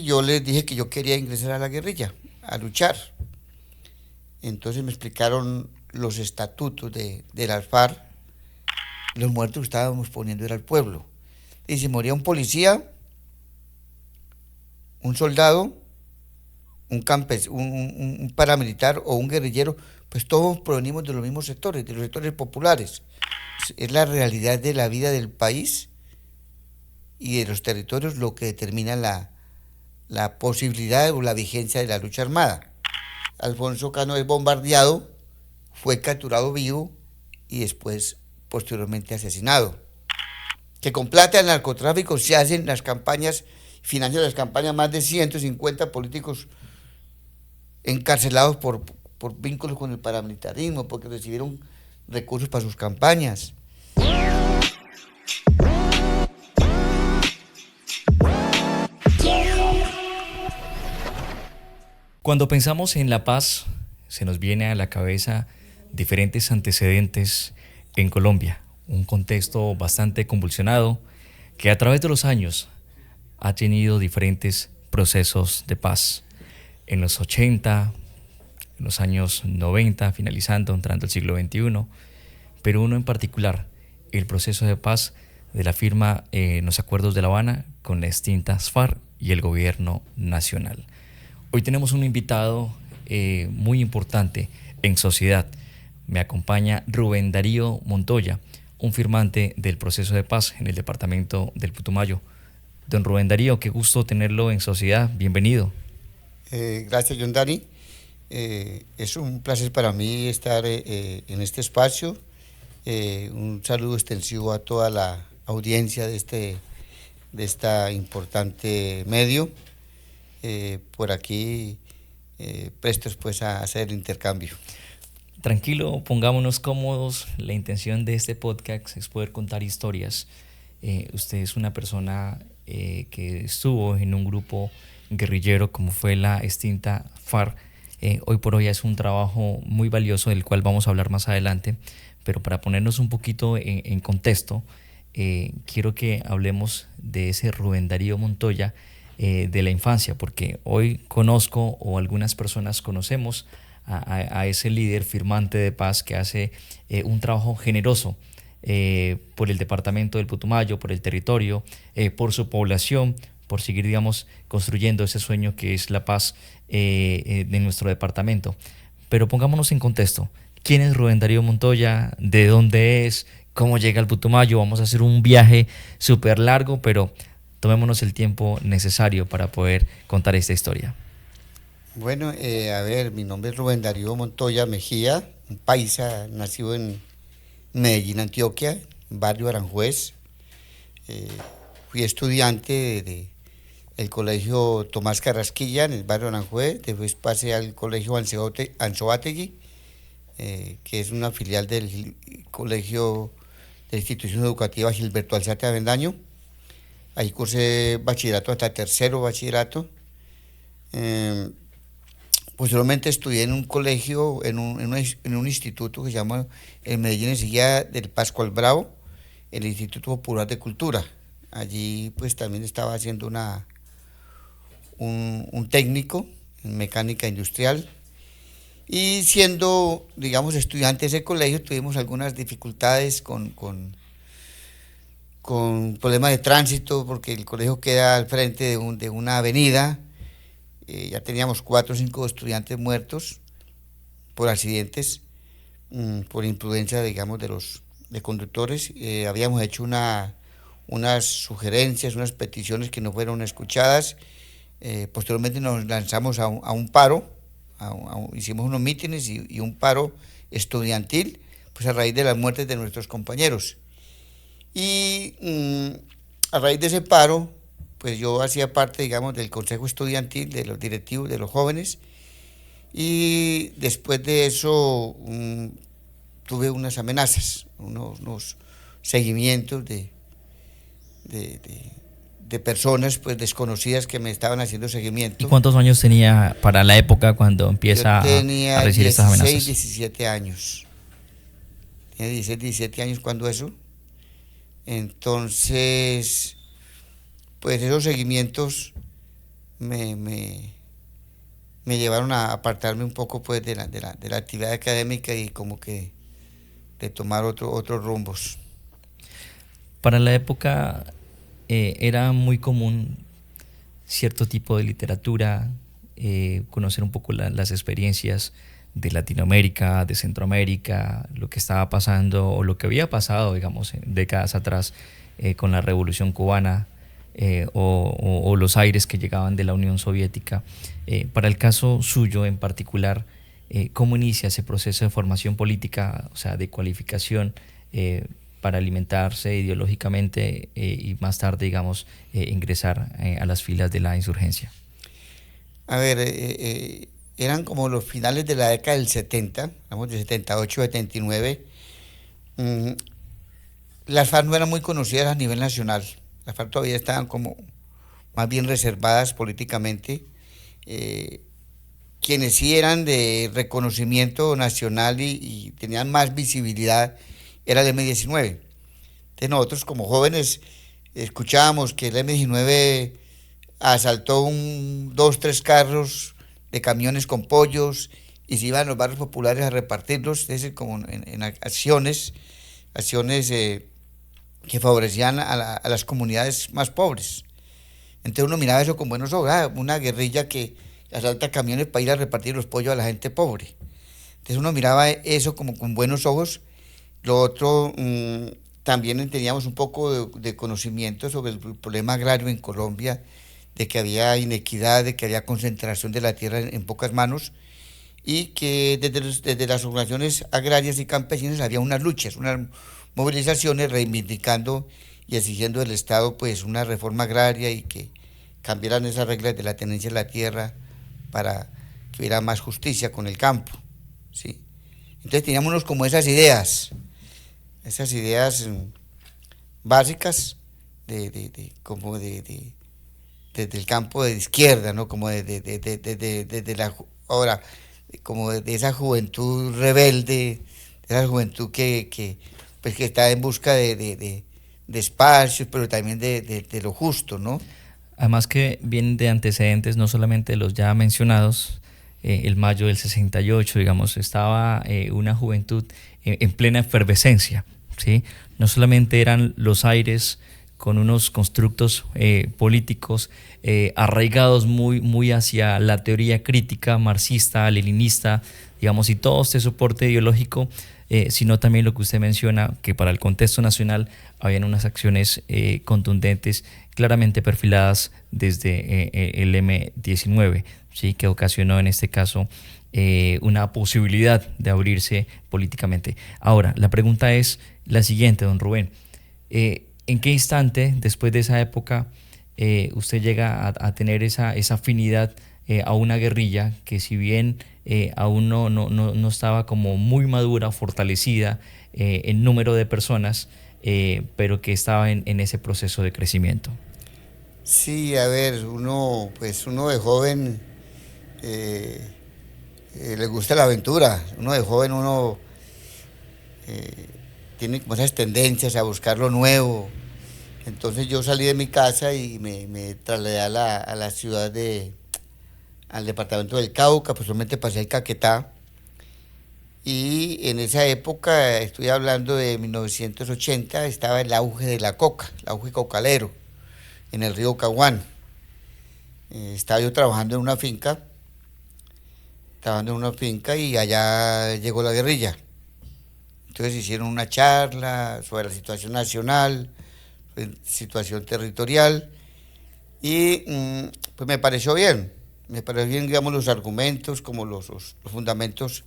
Yo les dije que yo quería ingresar a la guerrilla, a luchar. Entonces me explicaron los estatutos de las FARC. Los muertos que estábamos poniendo era el pueblo. Y si moría un policía, un soldado, un paramilitar o un guerrillero, pues todos provenimos de los mismos sectores, de los sectores populares. Es la realidad de la vida del país y de los territorios lo que determina la posibilidad o la vigencia de la lucha armada. Alfonso Cano es bombardeado, fue capturado vivo y después, posteriormente, asesinado. Que con plata del narcotráfico se hacen las campañas, financian las campañas más de 150 políticos encarcelados por vínculos con el paramilitarismo, porque recibieron recursos para sus campañas. Cuando pensamos en la paz, se nos viene a la cabeza diferentes antecedentes en Colombia, un contexto bastante convulsionado que a través de los años ha tenido diferentes procesos de paz. En los 80, en los años 90, finalizando, entrando el siglo XXI, pero uno en particular, el proceso de paz de la firma en los acuerdos de La Habana con las extintas FARC y el gobierno nacional. Hoy tenemos un invitado muy importante en sociedad. Me acompaña Rubén Darío Montoya, un firmante del proceso de paz en el departamento del Putumayo. Don Rubén Darío, qué gusto tenerlo en sociedad. Bienvenido. Gracias, John Dani. Es un placer para mí estar en este espacio. Un saludo extensivo a toda la audiencia de esta importante medio. Por aquí prestos pues a hacer el intercambio. Tranquilo, pongámonos cómodos. La intención de este podcast es poder contar historias. Usted es una persona que estuvo en un grupo guerrillero como fue la extinta FARC. Hoy por hoy es un trabajo muy valioso del cual vamos a hablar más adelante, pero para ponernos un poquito en contexto, quiero que hablemos de ese Rubén Darío Montoya de la infancia, porque hoy conozco o algunas personas conocemos a ese líder firmante de paz que hace un trabajo generoso por el departamento del Putumayo, por el territorio, por su población, por seguir, digamos, construyendo ese sueño que es la paz de nuestro departamento. Pero pongámonos en contexto. ¿Quién es Rubén Darío Montoya? ¿De dónde es? ¿Cómo llega al Putumayo? Vamos a hacer un viaje súper largo, pero tomémonos el tiempo necesario para poder contar esta historia. Bueno, a ver, mi nombre es Rubén Darío Montoya Mejía, un paisa nacido en Medellín, Antioquia, barrio Aranjuez. Eh, Fui estudiante del colegio Tomás Carrasquilla en el barrio Aranjuez, después pasé al colegio Anzoátegui, que es una filial del colegio de la institución educativa Gilberto Alzate Avendaño. Ahí cursé bachillerato hasta tercero bachillerato. Eh, Posteriormente estudié en un colegio, en un instituto que se llama el Medellín enseguida del Pascual Bravo, el Instituto Popular de Cultura. Allí pues también estaba haciendo un técnico en mecánica industrial. Y siendo, digamos, estudiante de ese colegio, tuvimos algunas dificultades con problemas de tránsito, porque el colegio queda al frente de una avenida. Ya teníamos 4 o 5 estudiantes muertos por accidentes, por imprudencia, digamos, de conductores. Habíamos hecho unas sugerencias, unas peticiones que no fueron escuchadas. Posteriormente nos lanzamos a un paro, hicimos unos mítines y un paro estudiantil, pues a raíz de las muertes de nuestros compañeros. Y a raíz de ese paro, pues yo hacía parte, digamos, del consejo estudiantil, de los directivos, de los jóvenes, y después de eso tuve unas amenazas, unos seguimientos de, de- de personas pues desconocidas que me estaban haciendo ¿Y seguimiento. cuántos años tenía para la época cuando Yo empieza a tenía recibir estas 16, amenazas? 17 años. Tenía 16, 17 años cuando eso. Entonces, pues esos seguimientos me, me, me llevaron a apartarme un poco pues de la actividad académica y como que de tomar otros rumbos. Para la época era muy común cierto tipo de literatura, conocer un poco las experiencias de Latinoamérica, de Centroamérica, lo que estaba pasando o lo que había pasado, digamos, en décadas atrás con la Revolución Cubana o los aires que llegaban de la Unión Soviética. Para el caso suyo en particular, ¿cómo inicia ese proceso de formación política, o sea, de cualificación para alimentarse ideológicamente y más tarde, digamos, ingresar a las filas de la insurgencia? A ver, eran como los finales de la década del 70, vamos, de 78, 79. Mm, las FARC no eran muy conocidas a nivel nacional. Las FARC todavía estaban como más bien reservadas políticamente. Eh, Quienes sí eran de reconocimiento nacional y tenían más visibilidad era el M-19. Entonces nosotros como jóvenes escuchábamos que el M-19 asaltó dos, tres carros de camiones con pollos y se iban a los barrios populares a repartirlos, es decir, como en acciones que favorecían a las comunidades más pobres. Entonces uno miraba eso con buenos ojos, una guerrilla que asalta camiones para ir a repartir los pollos a la gente pobre. Entonces uno miraba eso como con buenos ojos. Lo otro, también teníamos un poco de conocimiento sobre el problema agrario en Colombia, de que había inequidad, de que había concentración de la tierra en pocas manos y que desde las organizaciones agrarias y campesinas había unas luchas, unas movilizaciones reivindicando y exigiendo del Estado pues una reforma agraria y que cambiaran esas reglas de la tenencia de la tierra para que hubiera más justicia con el campo, ¿sí? Entonces teníamos como esas ideas básicas como del campo de izquierda, ¿no? Como de la, ahora, como de esa juventud rebelde, de esa juventud pues que está en busca de espacios, pero también de lo justo, ¿no? Además que vienen de antecedentes no solamente los ya mencionados, el mayo del 68, digamos, estaba una juventud en plena efervescencia, ¿sí? No solamente eran los aires con unos constructos políticos arraigados muy hacia la teoría crítica marxista, leninista, digamos, y todo este soporte ideológico, sino también lo que usted menciona, que para el contexto nacional habían unas acciones contundentes, claramente perfiladas desde el M-19, ¿sí? Que ocasionó en este caso una posibilidad de abrirse políticamente. Ahora, la pregunta es la siguiente, don Rubén. ¿En qué instante, después de esa época, usted llega a tener esa afinidad a una guerrilla que, si bien aún no estaba como muy madura, fortalecida en número de personas, pero que estaba en ese proceso de crecimiento? Sí, a ver, uno de joven le gusta la aventura. Uno de joven, eh, tiene como esas tendencias a buscar lo nuevo. Entonces yo salí de mi casa y me trasladé a la ciudad al departamento del Cauca, posiblemente pasé el Caquetá. Y en esa época, estoy hablando de 1980, estaba el auge de la coca, el auge cocalero, en el río Caguán. Estaba yo trabajando en una finca y allá llegó la guerrilla. Entonces hicieron una charla sobre la situación nacional, situación territorial y pues me pareció bien, digamos, los argumentos, como los fundamentos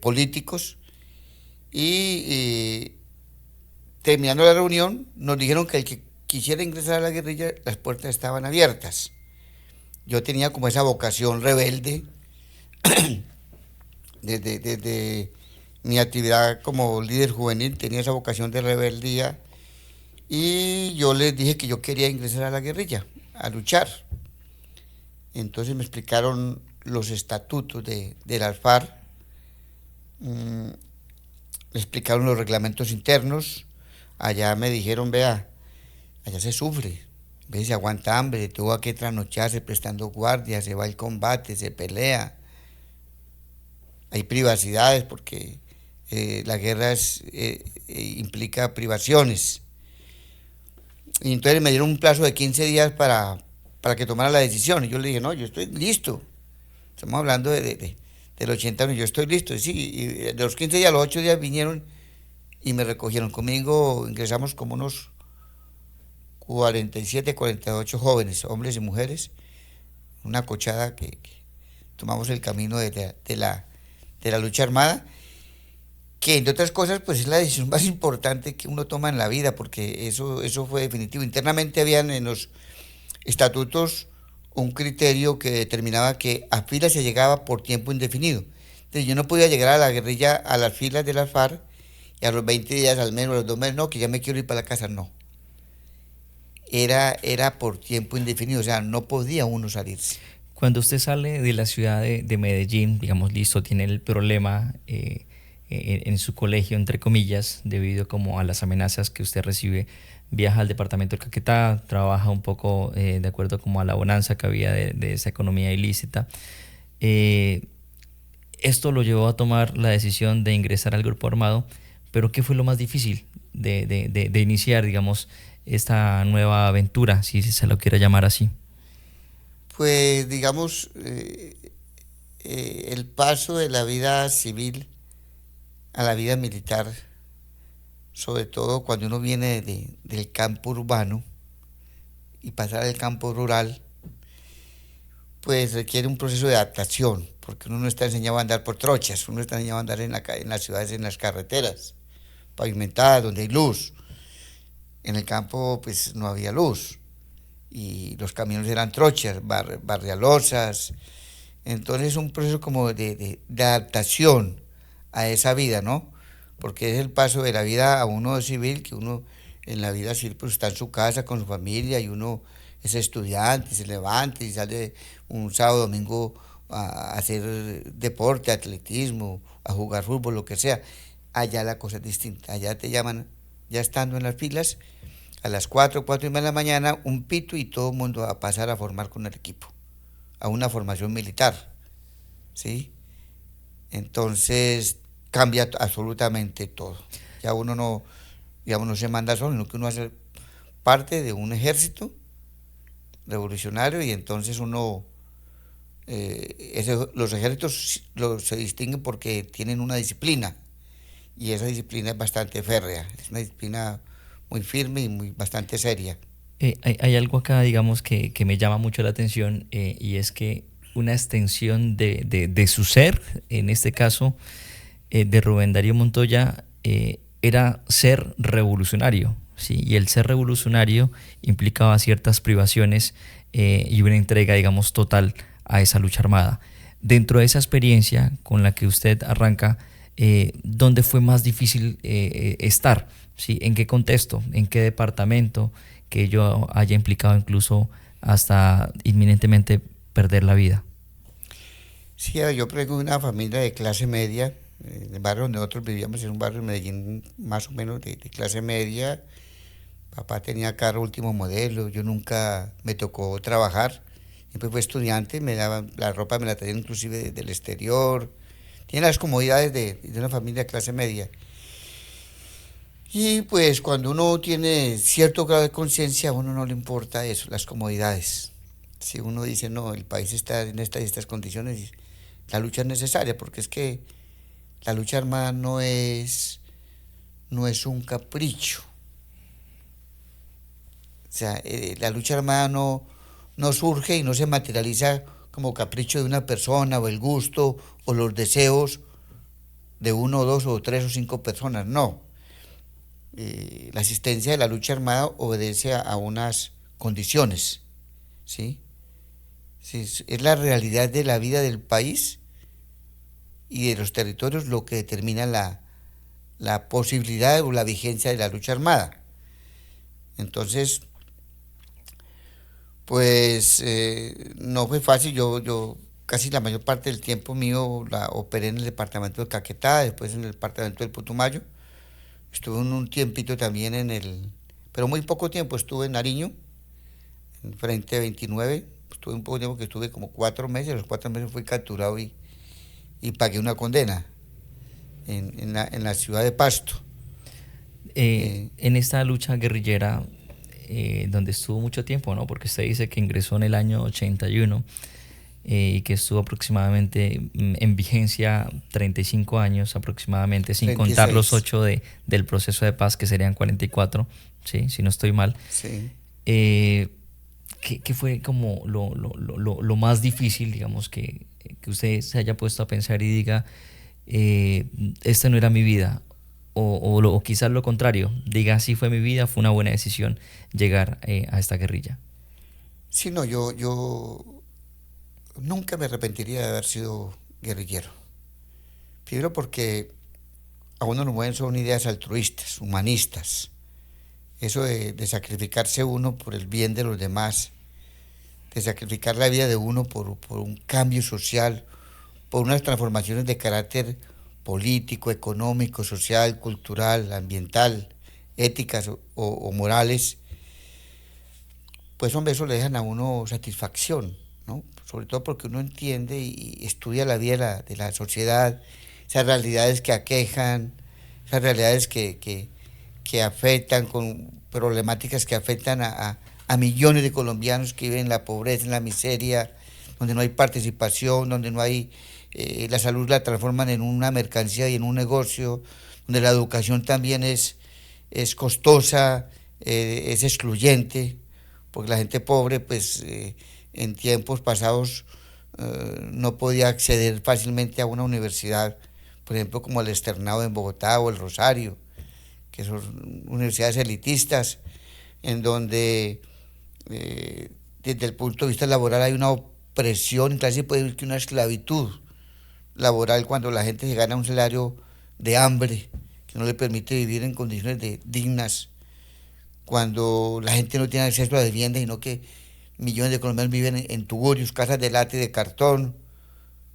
políticos y terminando la reunión nos dijeron que el que quisiera ingresar a la guerrilla, las puertas estaban abiertas. Yo tenía como esa vocación rebelde desde mi actividad como líder juvenil, tenía esa vocación de rebeldía y yo les dije que yo quería ingresar a la guerrilla, a luchar. Entonces me explicaron los estatutos de las FARC, me explicaron los reglamentos internos, allá me dijeron, vea, allá se sufre, A veces se aguanta hambre, tuvo que trasnocharse prestando guardia, se va al combate, se pelea. Hay privacidades porque la guerra implica privaciones. Y entonces me dieron un plazo de 15 días para que tomara la decisión. Y yo le dije, no, yo estoy listo. Estamos hablando del 80 años, yo estoy listo. Y sí, y de los 15 días, a los 8 días vinieron y me recogieron. Conmigo ingresamos como unos 47, 48 jóvenes, hombres y mujeres, una cochada que tomamos el camino de la lucha armada, que entre otras cosas pues es la decisión más importante que uno toma en la vida, porque eso fue definitivo. Internamente habían en los estatutos un criterio que determinaba que a filas se llegaba por tiempo indefinido. Entonces yo no podía llegar a la guerrilla, a las filas de las FARC, y a los 20 días, al menos, a los 2 meses, no, que ya me quiero ir para la casa, no. Era por tiempo indefinido, o sea, no podía uno salirse. Cuando usted sale de la ciudad de Medellín, digamos, listo, tiene el problema en su colegio, entre comillas, debido como a las amenazas que usted recibe, viaja al departamento del Caquetá, trabaja un poco de acuerdo como a la bonanza que había de esa economía ilícita. Esto lo llevó a tomar la decisión de ingresar al grupo armado, pero ¿qué fue lo más difícil de iniciar, digamos, esta nueva aventura, si se lo quiere llamar así? Pues digamos, el paso de la vida civil a la vida militar, sobre todo cuando uno viene del campo urbano y pasar al campo rural, pues requiere un proceso de adaptación, porque uno no está enseñado a andar por trochas, uno está enseñado a andar en las ciudades, en las carreteras pavimentadas, donde hay luz. En el campo pues no había luz y los caminos eran trochas, barrialosas. Entonces es un proceso como de adaptación a esa vida, ¿no? Porque es el paso de la vida a uno civil, que uno en la vida civil pues está en su casa con su familia y uno es estudiante, se levanta y sale un sábado, domingo a hacer deporte, atletismo, a jugar fútbol, lo que sea. Allá la cosa es distinta, allá te llaman, ya estando en las filas, a las 4:30 de la mañana, un pito y todo el mundo a pasar a formar con el equipo, a una formación militar, ¿sí? Entonces cambia absolutamente todo. Ya uno no, digamos, no se manda solo, sino que uno hace parte de un ejército revolucionario y entonces uno, los ejércitos se distinguen porque tienen una disciplina y esa disciplina es bastante férrea, es una disciplina muy firme y bastante seria. Hay algo acá, digamos, que me llama mucho la atención y es que una extensión de su ser, en este caso, de Rubén Darío Montoya, era ser revolucionario, ¿sí? Y el ser revolucionario implicaba ciertas privaciones y una entrega, digamos, total a esa lucha armada. Dentro de esa experiencia con la que usted arranca, ¿dónde fue más difícil estar? ¿Sí? ¿En qué contexto? ¿En qué departamento? Que ello haya implicado incluso hasta inminentemente perder la vida. Sí, yo vengo de una familia de clase media, el barrio donde nosotros vivíamos en un barrio de Medellín más o menos de clase media. Papá tenía carro último modelo, yo nunca me tocó trabajar, siempre fui estudiante, me daban la ropa, me la traían inclusive del exterior, tiene las comodidades de una familia de clase media. Y pues cuando uno tiene cierto grado de conciencia, a uno no le importa eso, las comodidades. Si uno dice, no, el país está en estas condiciones, la lucha es necesaria, porque es que la lucha armada no es un capricho. O sea, la lucha armada no surge y no se materializa como capricho de una persona o el gusto o los deseos de uno, dos o tres o cinco personas, no. La existencia de la lucha armada obedece a unas condiciones, ¿sí? Sí, es la realidad de la vida del país y de los territorios lo que determina la posibilidad o la vigencia de la lucha armada. Entonces, pues no fue fácil, yo casi la mayor parte del tiempo mío la operé en el departamento de Caquetá, después en el departamento del Putumayo. Estuve un tiempito también pero muy poco tiempo estuve en Nariño, en Frente 29. Estuve un poco de tiempo, que estuve como 4 meses. A los 4 meses fui capturado y pagué una condena en la ciudad de Pasto. En esta lucha guerrillera, donde estuvo mucho tiempo, ¿no? Porque usted dice que ingresó en el año 81 y que estuvo aproximadamente en vigencia 35 años aproximadamente, sin 36. contar los 8 del proceso de paz, que serían 44, ¿sí? Si no estoy mal. Sí. ¿Qué fue como lo más difícil, digamos, que usted se haya puesto a pensar y diga, esta no era mi vida? O quizás lo contrario, diga, sí fue mi vida, fue una buena decisión llegar a esta guerrilla. Sí, no, yo nunca me arrepentiría de haber sido guerrillero. Primero porque a uno lo mueven son ideas altruistas, humanistas. Eso de sacrificarse uno por el bien de los demás, de sacrificar la vida de uno por un cambio social, por unas transformaciones de carácter político, económico, social, cultural, ambiental, éticas o morales, pues hombre, eso le dejan a uno satisfacción, ¿no? Sobre todo porque uno entiende y estudia la vida de la sociedad, esas realidades que aquejan, esas realidades que afectan, con problemáticas que afectan a millones de colombianos que viven en la pobreza, en la miseria, donde no hay participación, donde no hay, la salud la transforman en una mercancía y en un negocio, donde la educación también es costosa, es excluyente, porque la gente pobre, pues en tiempos pasados no podía acceder fácilmente a una universidad, por ejemplo, como el Externado en Bogotá o el Rosario, que son universidades elitistas, en donde desde el punto de vista laboral hay una opresión, casi puede decir que una esclavitud laboral, cuando la gente se gana un salario de hambre que no le permite vivir en condiciones dignas, cuando la gente no tiene acceso a la vivienda, sino que millones de colombianos viven en tugurios, casas de lata y de cartón,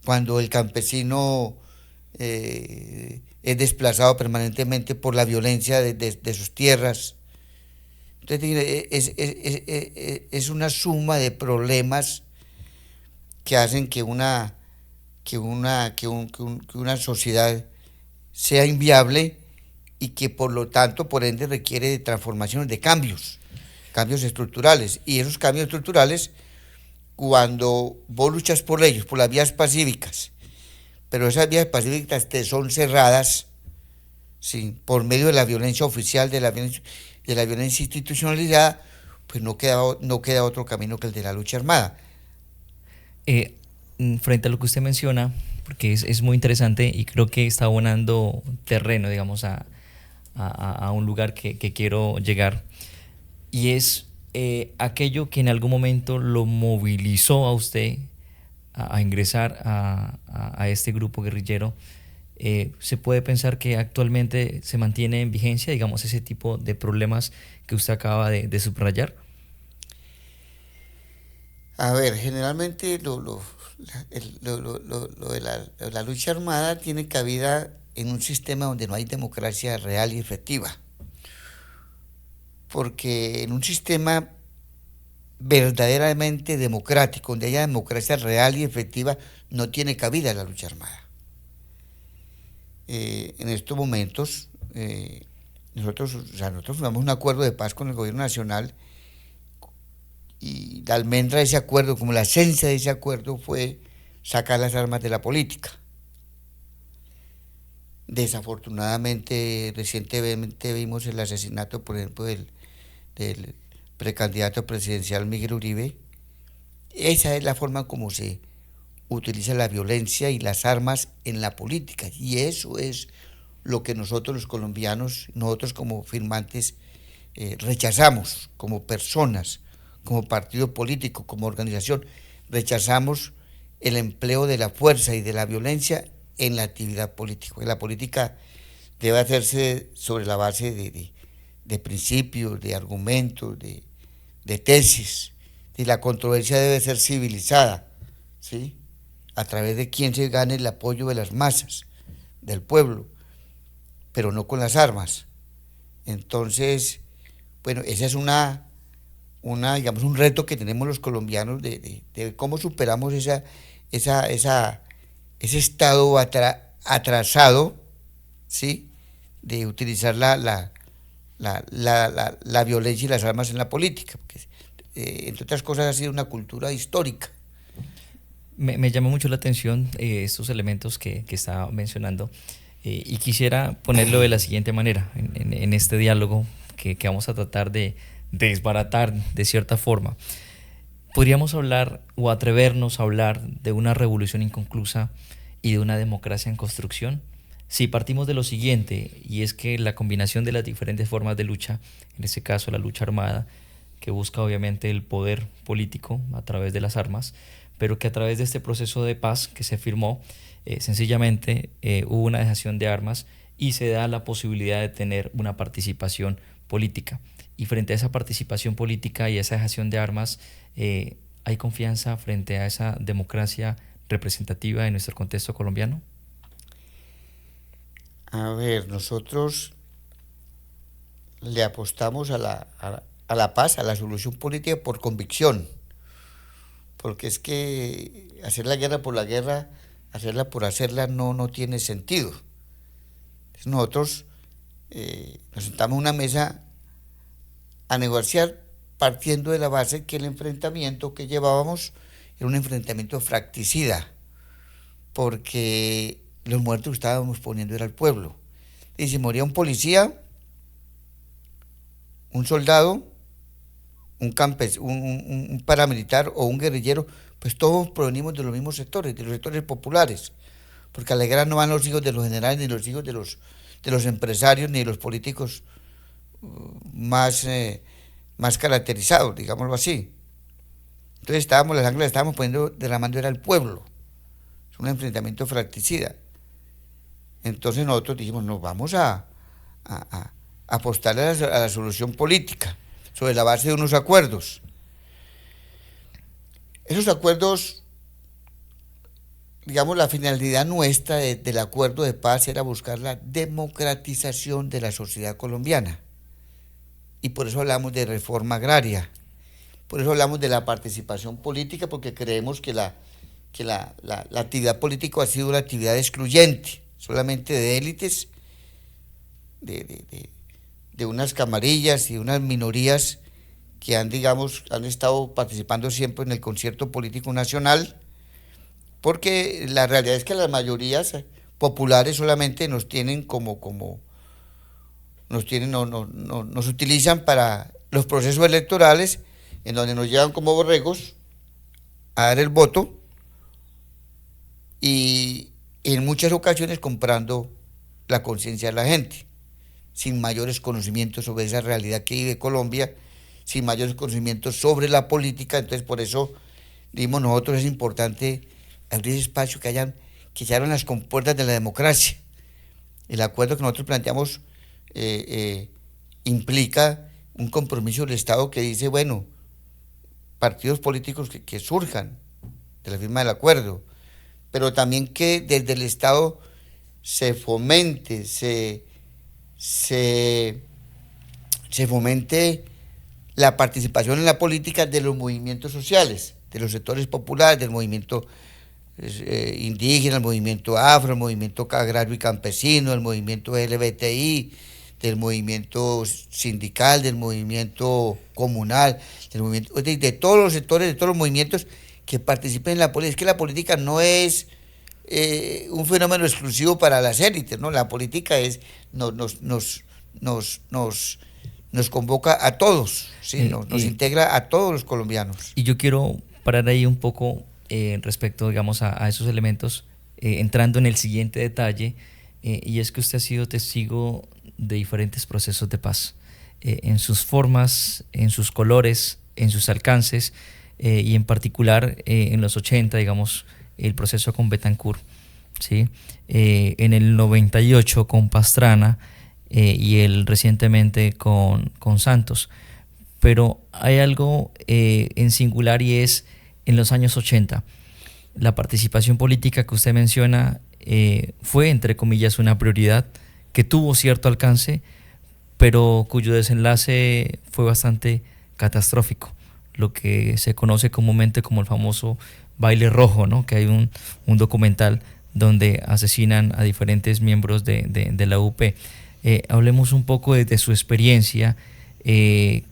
cuando el campesino es desplazado permanentemente por la violencia de sus tierras. Entonces es una suma de problemas que hacen que una sociedad sea inviable y que por lo tanto, por ende, requiere de transformaciones, de cambios estructurales. Y esos cambios estructurales, cuando vos luchas por ellos, por las vías pacíficas, pero esas vías pacíficas te son cerradas, ¿sí?, por medio de la violencia oficial, de la violencia institucionalizada, pues no queda otro camino que el de la lucha armada. Frente a lo que usted menciona, porque es muy interesante y creo que está abonando terreno, digamos, a un lugar que quiero llegar, y es aquello que en algún momento lo movilizó a usted a ingresar a este grupo guerrillero. ¿Se puede pensar que actualmente se mantiene en vigencia, digamos, ese tipo de problemas que usted acaba de subrayar? A ver, generalmente lo de la lucha armada tiene cabida en un sistema donde no hay democracia real y efectiva. Porque en un sistema verdaderamente democrático, donde haya democracia real y efectiva, no tiene cabida la lucha armada. En estos momentos, nosotros firmamos un acuerdo de paz con el gobierno nacional, y la almendra de ese acuerdo, como la esencia de ese acuerdo, fue sacar las armas de la política. Desafortunadamente, recientemente vimos el asesinato, por ejemplo, del precandidato presidencial Miguel Uribe. Esa es la forma como se utiliza la violencia y las armas en la política, y eso es lo que nosotros los colombianos, nosotros como firmantes, rechazamos como personas, como partido político, como organización. Rechazamos el empleo de la fuerza y de la violencia en la actividad política. La política debe hacerse sobre la base de principios, de argumentos, de tesis, y la controversia debe ser civilizada, ¿sí?, a través de quien se gane el apoyo de las masas, del pueblo, pero no con las armas. Entonces, bueno, esa es una digamos, un reto que tenemos los colombianos de cómo superamos ese estado atrasado, ¿sí? De utilizar la violencia y las armas en la política, porque, entre otras cosas, ha sido una cultura histórica. Me llamó mucho la atención estos elementos que estaba mencionando, y quisiera ponerlo de la siguiente manera, en este diálogo que vamos a tratar de desbaratar de cierta forma. Podríamos hablar o atrevernos a hablar de una revolución inconclusa y de una democracia en construcción, si partimos de lo siguiente, y es que la combinación de las diferentes formas de lucha, en este caso la lucha armada, que busca obviamente el poder político a través de las armas, pero que a través de este proceso de paz que se firmó, sencillamente hubo una dejación de armas y se da la posibilidad de tener una participación política. Y frente a esa participación política y a esa dejación de armas, ¿hay confianza frente a esa democracia representativa en nuestro contexto colombiano? A ver, nosotros le apostamos a la paz, a la solución política por convicción, porque es que hacer la guerra por la guerra, hacerla por hacerla, no tiene sentido. Entonces nosotros nos sentamos en una mesa a negociar partiendo de la base que el enfrentamiento que llevábamos era un enfrentamiento fracticida, porque los muertos que estábamos poniendo era el pueblo. Y si moría un policía, un soldado, un paramilitar o un guerrillero, pues todos provenimos de los mismos sectores, de los sectores populares, porque a la guerra no van los hijos de los generales, ni los hijos de los empresarios, ni de los políticos más caracterizados, digámoslo así. Entonces la sangre la estábamos poniendo, derramando era el pueblo. Es un enfrentamiento fracticida. Entonces nosotros dijimos, nos vamos a apostar a la solución política, sobre la base de unos acuerdos. Esos acuerdos, digamos, la finalidad nuestra del acuerdo de paz era buscar la democratización de la sociedad colombiana. Y por eso hablamos de reforma agraria, por eso hablamos de la participación política, porque creemos que la actividad política ha sido una actividad excluyente, solamente de élites, de unas camarillas y unas minorías que han estado participando siempre en el concierto político nacional, porque la realidad es que las mayorías populares solamente nos tienen nos utilizan para los procesos electorales, en donde nos llevan como borregos a dar el voto, y en muchas ocasiones comprando la conciencia de la gente, sin mayores conocimientos sobre esa realidad que vive Colombia, sin mayores conocimientos sobre la política. Entonces por eso dimos nosotros, es importante abrir espacio, que se abran las compuertas de la democracia. El acuerdo que nosotros planteamos implica un compromiso del Estado que dice, bueno, partidos políticos que surjan de la firma del acuerdo, pero también que desde el Estado se fomente, se fomente la participación en la política de los movimientos sociales, de los sectores populares, del movimiento indígena, el movimiento afro, el movimiento agrario y campesino, el movimiento LGBTI, del movimiento sindical, del movimiento comunal, de todos los sectores, de todos los movimientos que participen en la política. Es que la política no es un fenómeno exclusivo para las élites, ¿no? La política nos convoca a todos, ¿sí? Nos integra a todos los colombianos. Y yo quiero parar ahí un poco respecto, digamos, a esos elementos, entrando en el siguiente detalle, y es que usted ha sido testigo de diferentes procesos de paz, en sus formas, en sus colores, en sus alcances, y en particular en los 80, digamos, el proceso con Betancourt, ¿sí? En el 98 con Pastrana, y recientemente con Santos. Pero hay algo en singular, y es en los años 80. La participación política que usted menciona fue, entre comillas, una prioridad que tuvo cierto alcance, pero cuyo desenlace fue bastante catastrófico, lo que se conoce comúnmente como el famoso baile rojo, ¿no? Que hay un documental donde asesinan a diferentes miembros de la UP. Hablemos un poco de su experiencia,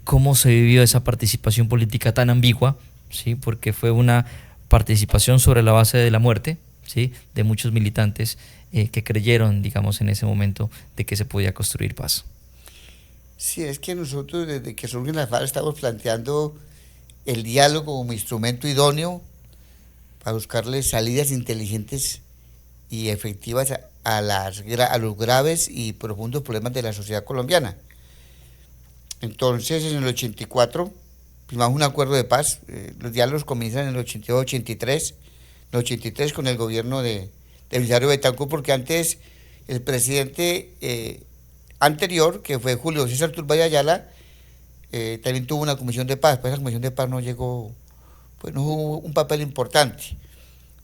cómo se vivió esa participación política tan ambigua, ¿sí? Porque fue una participación sobre la base de la muerte, ¿sí? De muchos militantes que creyeron, digamos, en ese momento de que se podía construir paz. Sí, es que nosotros desde que surgen las FARC estamos planteando el diálogo como instrumento idóneo para buscarle salidas inteligentes y efectivas a los graves y profundos problemas de la sociedad colombiana. Entonces, en el 84, firmamos un acuerdo de paz. Los diálogos comienzan en el 82-83, en el 83 con el gobierno de Belisario Betancur, porque antes el presidente anterior, que fue Julio César Turbay Ayala, también tuvo una comisión de paz, pero esa comisión de paz no llegó, pues no jugó un papel importante.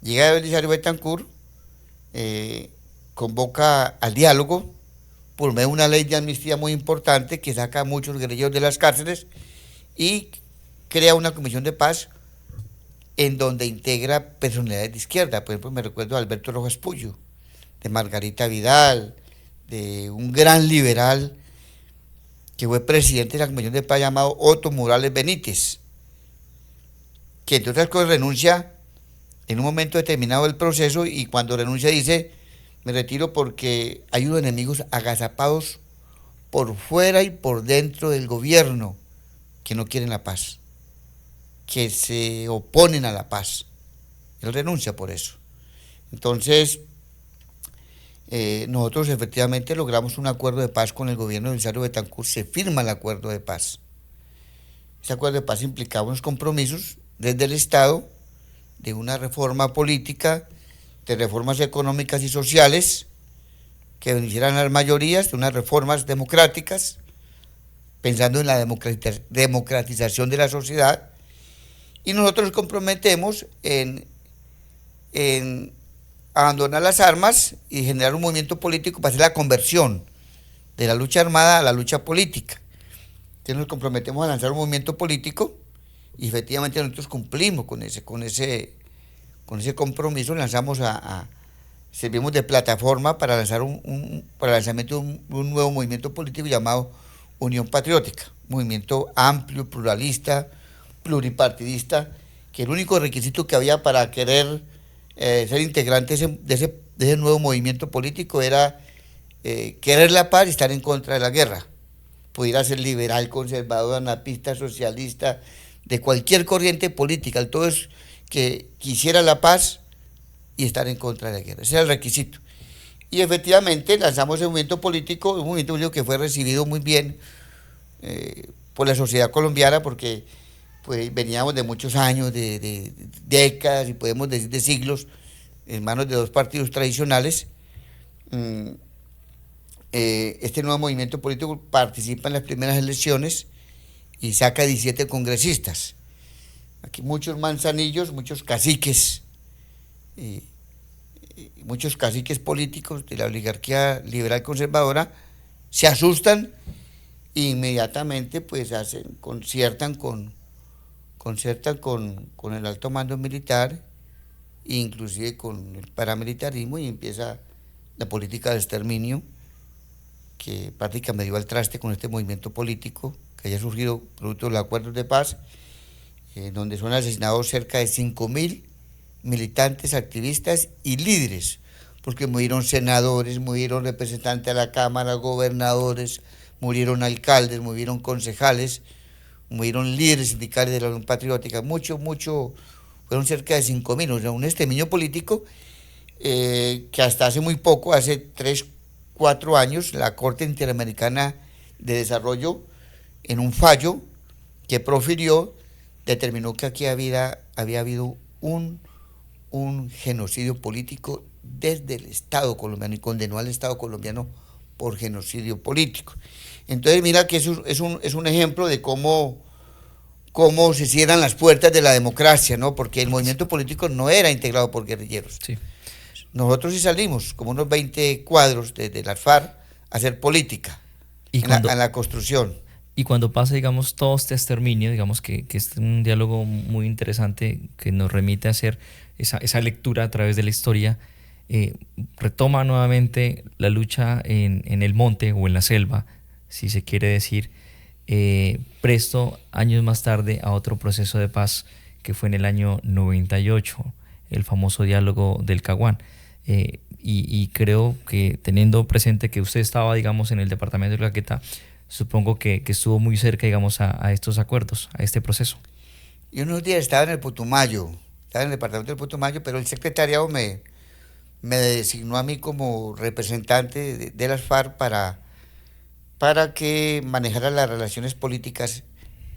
Llega Belisario Betancur, convoca al diálogo por medio de una ley de amnistía muy importante que saca a muchos guerrilleros de las cárceles y crea una comisión de paz en donde integra personalidades de izquierda. Por ejemplo, me recuerdo a Alberto Rojas Puyo, de Margarita Vidal, de un gran liberal que fue presidente de la comisión de paz llamado Otto Morales Benítez, que entre otras cosas renuncia en un momento determinado del proceso, y cuando renuncia dice: me retiro porque hay unos enemigos agazapados por fuera y por dentro del gobierno que no quieren la paz, que se oponen a la paz. Él renuncia por eso. Entonces, nosotros efectivamente logramos un acuerdo de paz con el gobierno de Belisario Betancur, se firma el acuerdo de paz. Ese acuerdo de paz implicaba unos compromisos desde el Estado de una reforma política, de reformas económicas y sociales que beneficiaran a las mayorías, de unas reformas democráticas, pensando en la democratización de la sociedad, y nosotros nos comprometemos en abandonar las armas y generar un movimiento político para hacer la conversión de la lucha armada a la lucha política. Entonces nos comprometemos a lanzar un movimiento político y efectivamente nosotros cumplimos con ese compromiso. Servimos de plataforma para lanzar para el lanzamiento de un nuevo movimiento político llamado Unión Patriótica, movimiento amplio, pluralista, pluripartidista, que el único requisito que había para querer ser integrante de ese nuevo movimiento político era querer la paz y estar en contra de la guerra. Pudiera ser liberal, conservador, anarquista, socialista, de cualquier corriente política. El todo es que quisiera la paz y estar en contra de la guerra. Ese era el requisito. Y efectivamente lanzamos ese movimiento político, un movimiento político que fue recibido muy bien por la sociedad colombiana, porque pues veníamos de muchos años, de décadas y podemos decir de siglos, en manos de dos partidos tradicionales. Este nuevo movimiento político participa en las primeras elecciones y saca 17 congresistas. Aquí muchos manzanillos, muchos caciques políticos de la oligarquía liberal conservadora se asustan e inmediatamente pues conciertan con el alto mando militar, inclusive con el paramilitarismo, y empieza la política de exterminio, que prácticamente dio al traste con este movimiento político que haya surgido producto de los acuerdos de paz, donde son asesinados cerca de 5.000 militantes, activistas y líderes, porque murieron senadores, murieron representantes de la Cámara, gobernadores, murieron alcaldes, murieron concejales, murieron líderes sindicales de la Unión Patriótica, fueron cerca de 5.000, o sea, un exterminio político que hasta hace muy poco, hace 3, 4 años, la Corte Interamericana de Desarrollo, en un fallo que profirió, determinó que aquí había habido un genocidio político desde el Estado colombiano y condenó al Estado colombiano por genocidio político. Entonces mira que eso es un ejemplo de cómo se cierran las puertas de la democracia, ¿no? Porque el movimiento político no era integrado por guerrilleros. Sí. Nosotros sí salimos, como unos 20 cuadros de las FARC, a hacer política en la construcción. Y cuando pasa, digamos, todo este exterminio, digamos que es un diálogo muy interesante que nos remite a hacer esa lectura a través de la historia, eh, retoma nuevamente la lucha en el monte o en la selva, si se quiere decir, presto años más tarde a otro proceso de paz que fue en el año 98, el famoso diálogo del Caguán. Y creo que teniendo presente que usted estaba, digamos, en el departamento de Caquetá, supongo que estuvo muy cerca, digamos, a estos acuerdos, a este proceso. Yo unos días estaba en el Putumayo, estaba en el departamento del Putumayo, pero el secretariado me designó a mí como representante de las FARC para que manejara las relaciones políticas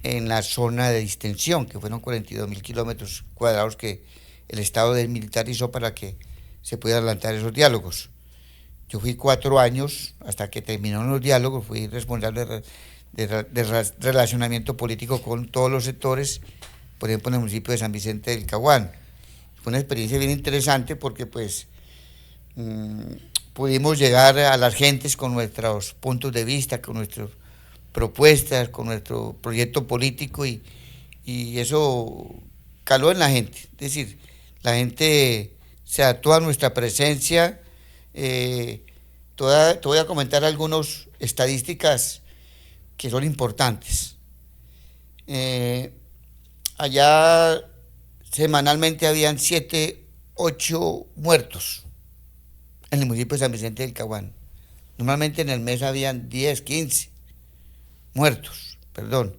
en la zona de distensión, que fueron 42.000 kilómetros cuadrados que el Estado desmilitarizó para que se pudieran adelantar esos diálogos. Yo fui 4 años, hasta que terminaron los diálogos, fui responsable de relacionamiento político con todos los sectores, por ejemplo en el municipio de San Vicente del Caguán. Fue una experiencia bien interesante porque pues pudimos llegar a las gentes con nuestros puntos de vista, con nuestras propuestas, con nuestro proyecto político y eso caló en la gente. Es decir, la gente se adaptó a nuestra presencia. Te voy a comentar algunas estadísticas que son importantes. Allá semanalmente habían 7, 8 muertos en el municipio de San Vicente del Caguán. Normalmente en el mes habían 10, 15 muertos, perdón.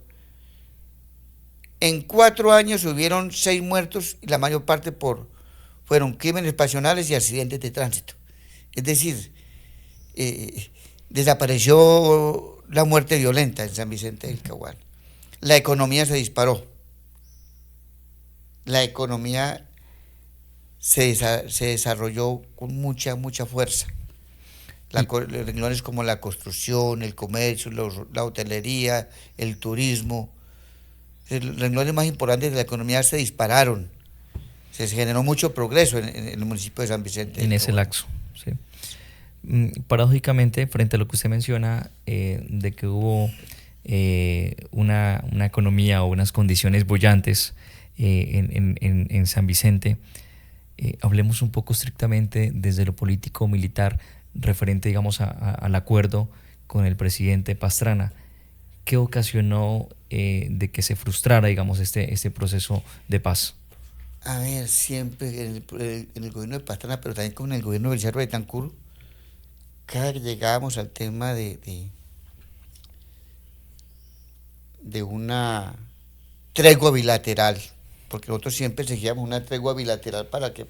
En 4 años hubieron 6 muertos y la mayor parte fueron crímenes pasionales y accidentes de tránsito. Es decir, desapareció la muerte violenta en San Vicente del Caguán. La economía se disparó. La economía se desarrolló con mucha, mucha fuerza. Renglones como la construcción, el comercio, la hotelería, el turismo, los renglones más importantes de la economía se dispararon. Se generó mucho progreso en el municipio de San Vicente. En ese lapso, sí. Paradójicamente, frente a lo que usted menciona, de que hubo una economía o unas condiciones bollantes en San Vicente, hablemos un poco estrictamente desde lo político-militar referente, digamos, al acuerdo con el presidente Pastrana. ¿Qué ocasionó de que se frustrara, digamos, este proceso de paz? A ver, siempre en el gobierno de Pastrana, pero también con el gobierno del Cerro de Tancur, cada que llegábamos al tema de una tregua bilateral, porque nosotros siempre exigíamos una tregua bilateral para que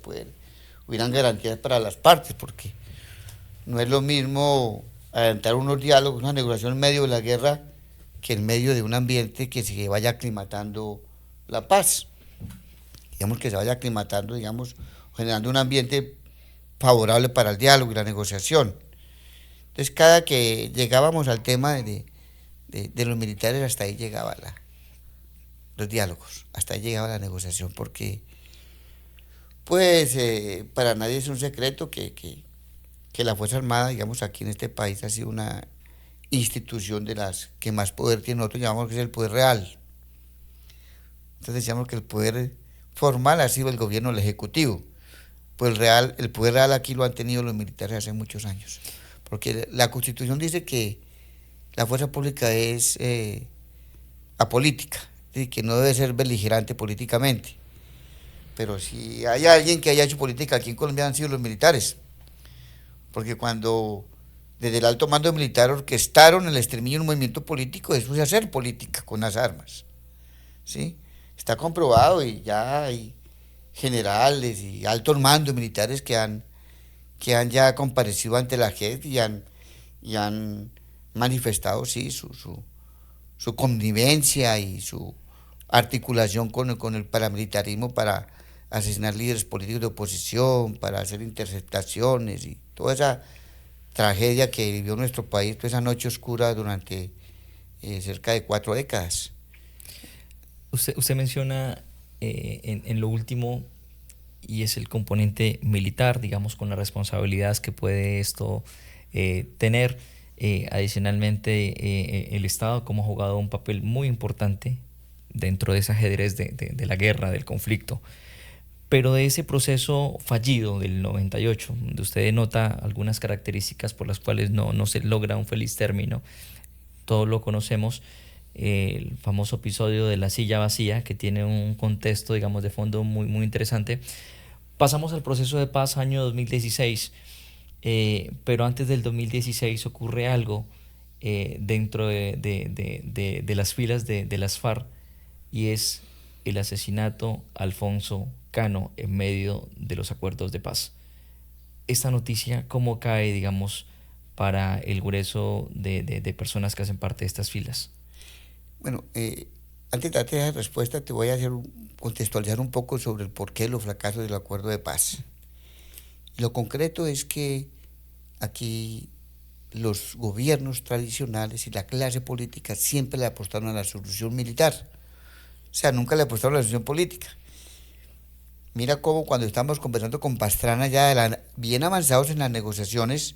hubieran garantías para las partes, porque no es lo mismo adelantar unos diálogos, una negociación en medio de la guerra, que en medio de un ambiente que se vaya aclimatando la paz. Digamos que se vaya aclimatando, digamos, generando un ambiente favorable para el diálogo y la negociación. Entonces, cada que llegábamos al tema de los militares, hasta ahí llegaba los diálogos, hasta ahí llegaba la negociación, porque, pues, para nadie es un secreto que la Fuerza Armada, digamos, aquí en este país ha sido una institución de las que más poder tiene. Nosotros llamamos que es el poder real. Entonces decíamos que el poder formal ha sido el gobierno, el ejecutivo. Pues el poder real aquí lo han tenido los militares hace muchos años. Porque la Constitución dice que la fuerza pública es apolítica, es decir, que no debe ser beligerante políticamente. Pero si hay alguien que haya hecho política aquí en Colombia han sido los militares. Porque cuando desde el alto mando militar orquestaron el exterminio de un movimiento político, eso es hacer política con las armas. ¿Sí? Está comprobado y ya hay generales y altos mandos militares que han ya comparecido ante la JEP y han manifestado, sí, su connivencia y su articulación con el paramilitarismo para asesinar líderes políticos de oposición, para hacer interceptaciones y toda esa tragedia que vivió nuestro país, toda esa noche oscura durante cerca de 4 décadas. Usted menciona en lo último, y es el componente militar, digamos, con las responsabilidades que puede esto tener. Adicionalmente, el Estado como ha jugado un papel muy importante dentro de ese ajedrez de la guerra, del conflicto. Pero de ese proceso fallido del 98, donde usted nota algunas características por las cuales no se logra un feliz término, todos lo conocemos, el famoso episodio de la silla vacía, que tiene un contexto, digamos, de fondo muy interesante. Pasamos al proceso de paz año 2016, pero antes del 2016 ocurre algo dentro de las filas de las FARC, y es el asesinato a Alfonso Cano en medio de los acuerdos de paz. Esta noticia, ¿cómo cae, digamos, para el grueso de personas que hacen parte de estas filas? Bueno, antes de darte esa respuesta, te voy a contextualizar un poco sobre el porqué de los fracasos del acuerdo de paz. Lo concreto es que aquí los gobiernos tradicionales y la clase política siempre le apostaron a la solución militar. O sea, nunca le apostaron a la solución política. Mira cómo cuando estamos conversando con Pastrana ya bien avanzados en las negociaciones,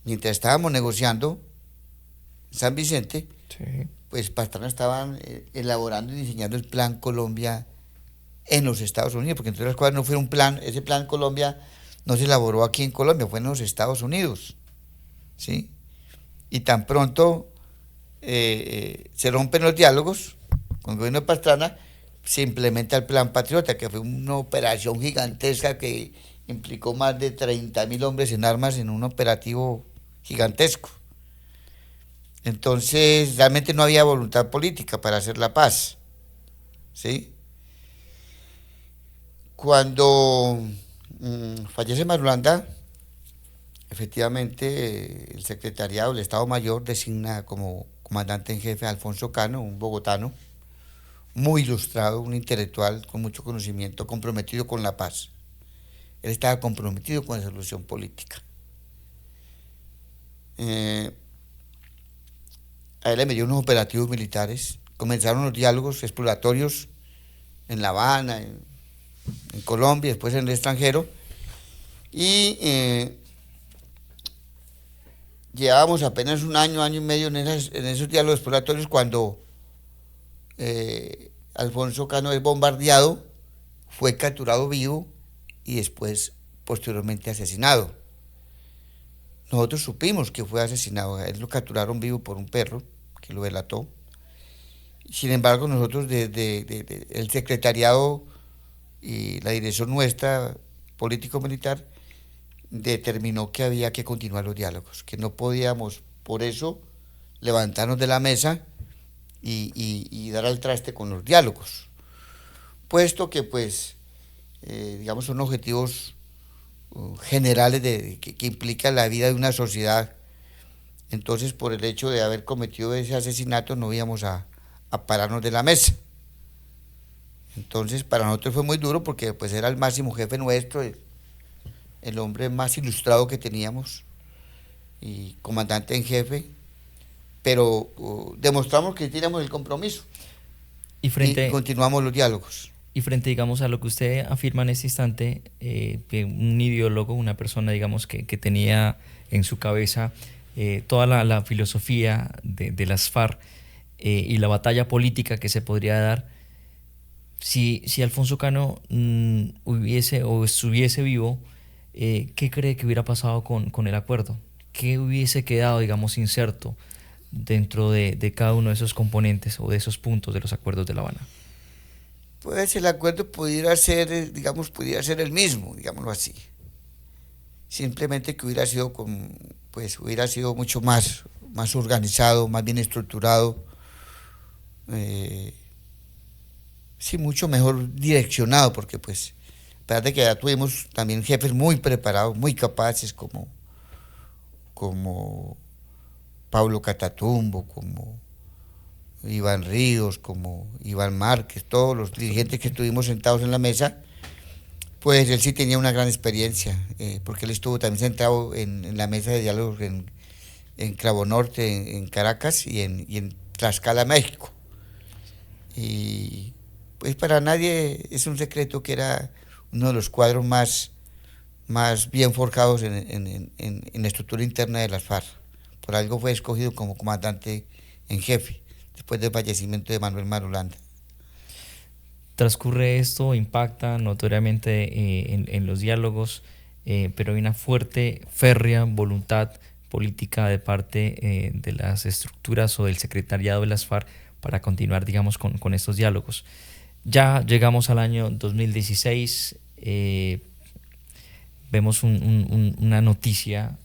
mientras estábamos negociando en San Vicente, Sí. pues Pastrana estaban elaborando y diseñando el Plan Colombia en los Estados Unidos, porque entre las cosas no fue un plan, ese Plan Colombia no se elaboró aquí en Colombia, fue en los Estados Unidos, ¿sí? Y tan pronto se rompen los diálogos con el gobierno de Pastrana, se implementa el Plan Patriota, que fue una operación gigantesca que implicó más de 30.000 hombres en armas en un operativo gigantesco. Entonces, realmente no había voluntad política para hacer la paz, ¿sí? Cuando fallece Marulanda, efectivamente el secretariado del Estado Mayor designa como comandante en jefe a Alfonso Cano, un bogotano, muy ilustrado, un intelectual con mucho conocimiento, comprometido con la paz. Él estaba comprometido con la solución política. A él le metió unos operativos militares, comenzaron los diálogos exploratorios en La Habana, en Colombia, después en el extranjero, y llevábamos apenas un año y medio en esos diálogos exploratorios cuando Alfonso Cano es bombardeado, fue capturado vivo y después posteriormente asesinado. Nosotros supimos que fue asesinado, a él lo capturaron vivo por un perro que lo delató. Sin embargo, nosotros desde el secretariado y la dirección nuestra, político-militar, determinó que había que continuar los diálogos, que no podíamos por eso levantarnos de la mesa y dar al traste con los diálogos, puesto que pues, digamos, son objetivos generales que implican la vida de una sociedad. Entonces, por el hecho de haber cometido ese asesinato, no íbamos a pararnos de la mesa. Entonces, para nosotros fue muy duro porque pues era el máximo jefe nuestro, el hombre más ilustrado que teníamos y comandante en jefe, pero demostramos que teníamos el compromiso y continuamos los diálogos. Y frente, digamos, a lo que usted afirma en este instante, que un ideólogo, una persona, digamos, que tenía en su cabeza toda la filosofía de las FARC y la batalla política que se podría dar, si Alfonso Cano hubiese o estuviese vivo, ¿qué cree que hubiera pasado con el acuerdo? ¿Qué hubiese quedado, digamos, inserto dentro de cada uno de esos componentes o de esos puntos de los acuerdos de La Habana? Pues el acuerdo pudiera ser, digamos, pudiera ser el mismo, digámoslo así. Simplemente que hubiera sido hubiera sido mucho más organizado, más bien estructurado, sí, mucho mejor direccionado, porque pues, aparte que ya tuvimos también jefes muy preparados, muy capaces, como Pablo Catatumbo, como Iván Ríos, como Iván Márquez, todos los dirigentes que estuvimos sentados en la mesa, pues él sí tenía una gran experiencia, porque él estuvo también sentado en la mesa de diálogos en Cravo Norte, en Caracas y en Tlaxcala, México. Y pues para nadie es un secreto que era uno de los cuadros más más bien forjados en la estructura interna de las FARC. Por algo fue escogido como comandante en jefe, después del fallecimiento de Manuel Marulanda. Transcurre esto, impacta notoriamente en los diálogos, pero hay una fuerte, férrea voluntad política de parte de las estructuras o del secretariado de las FARC para continuar, digamos, con estos diálogos. Ya llegamos al año 2016, vemos una noticia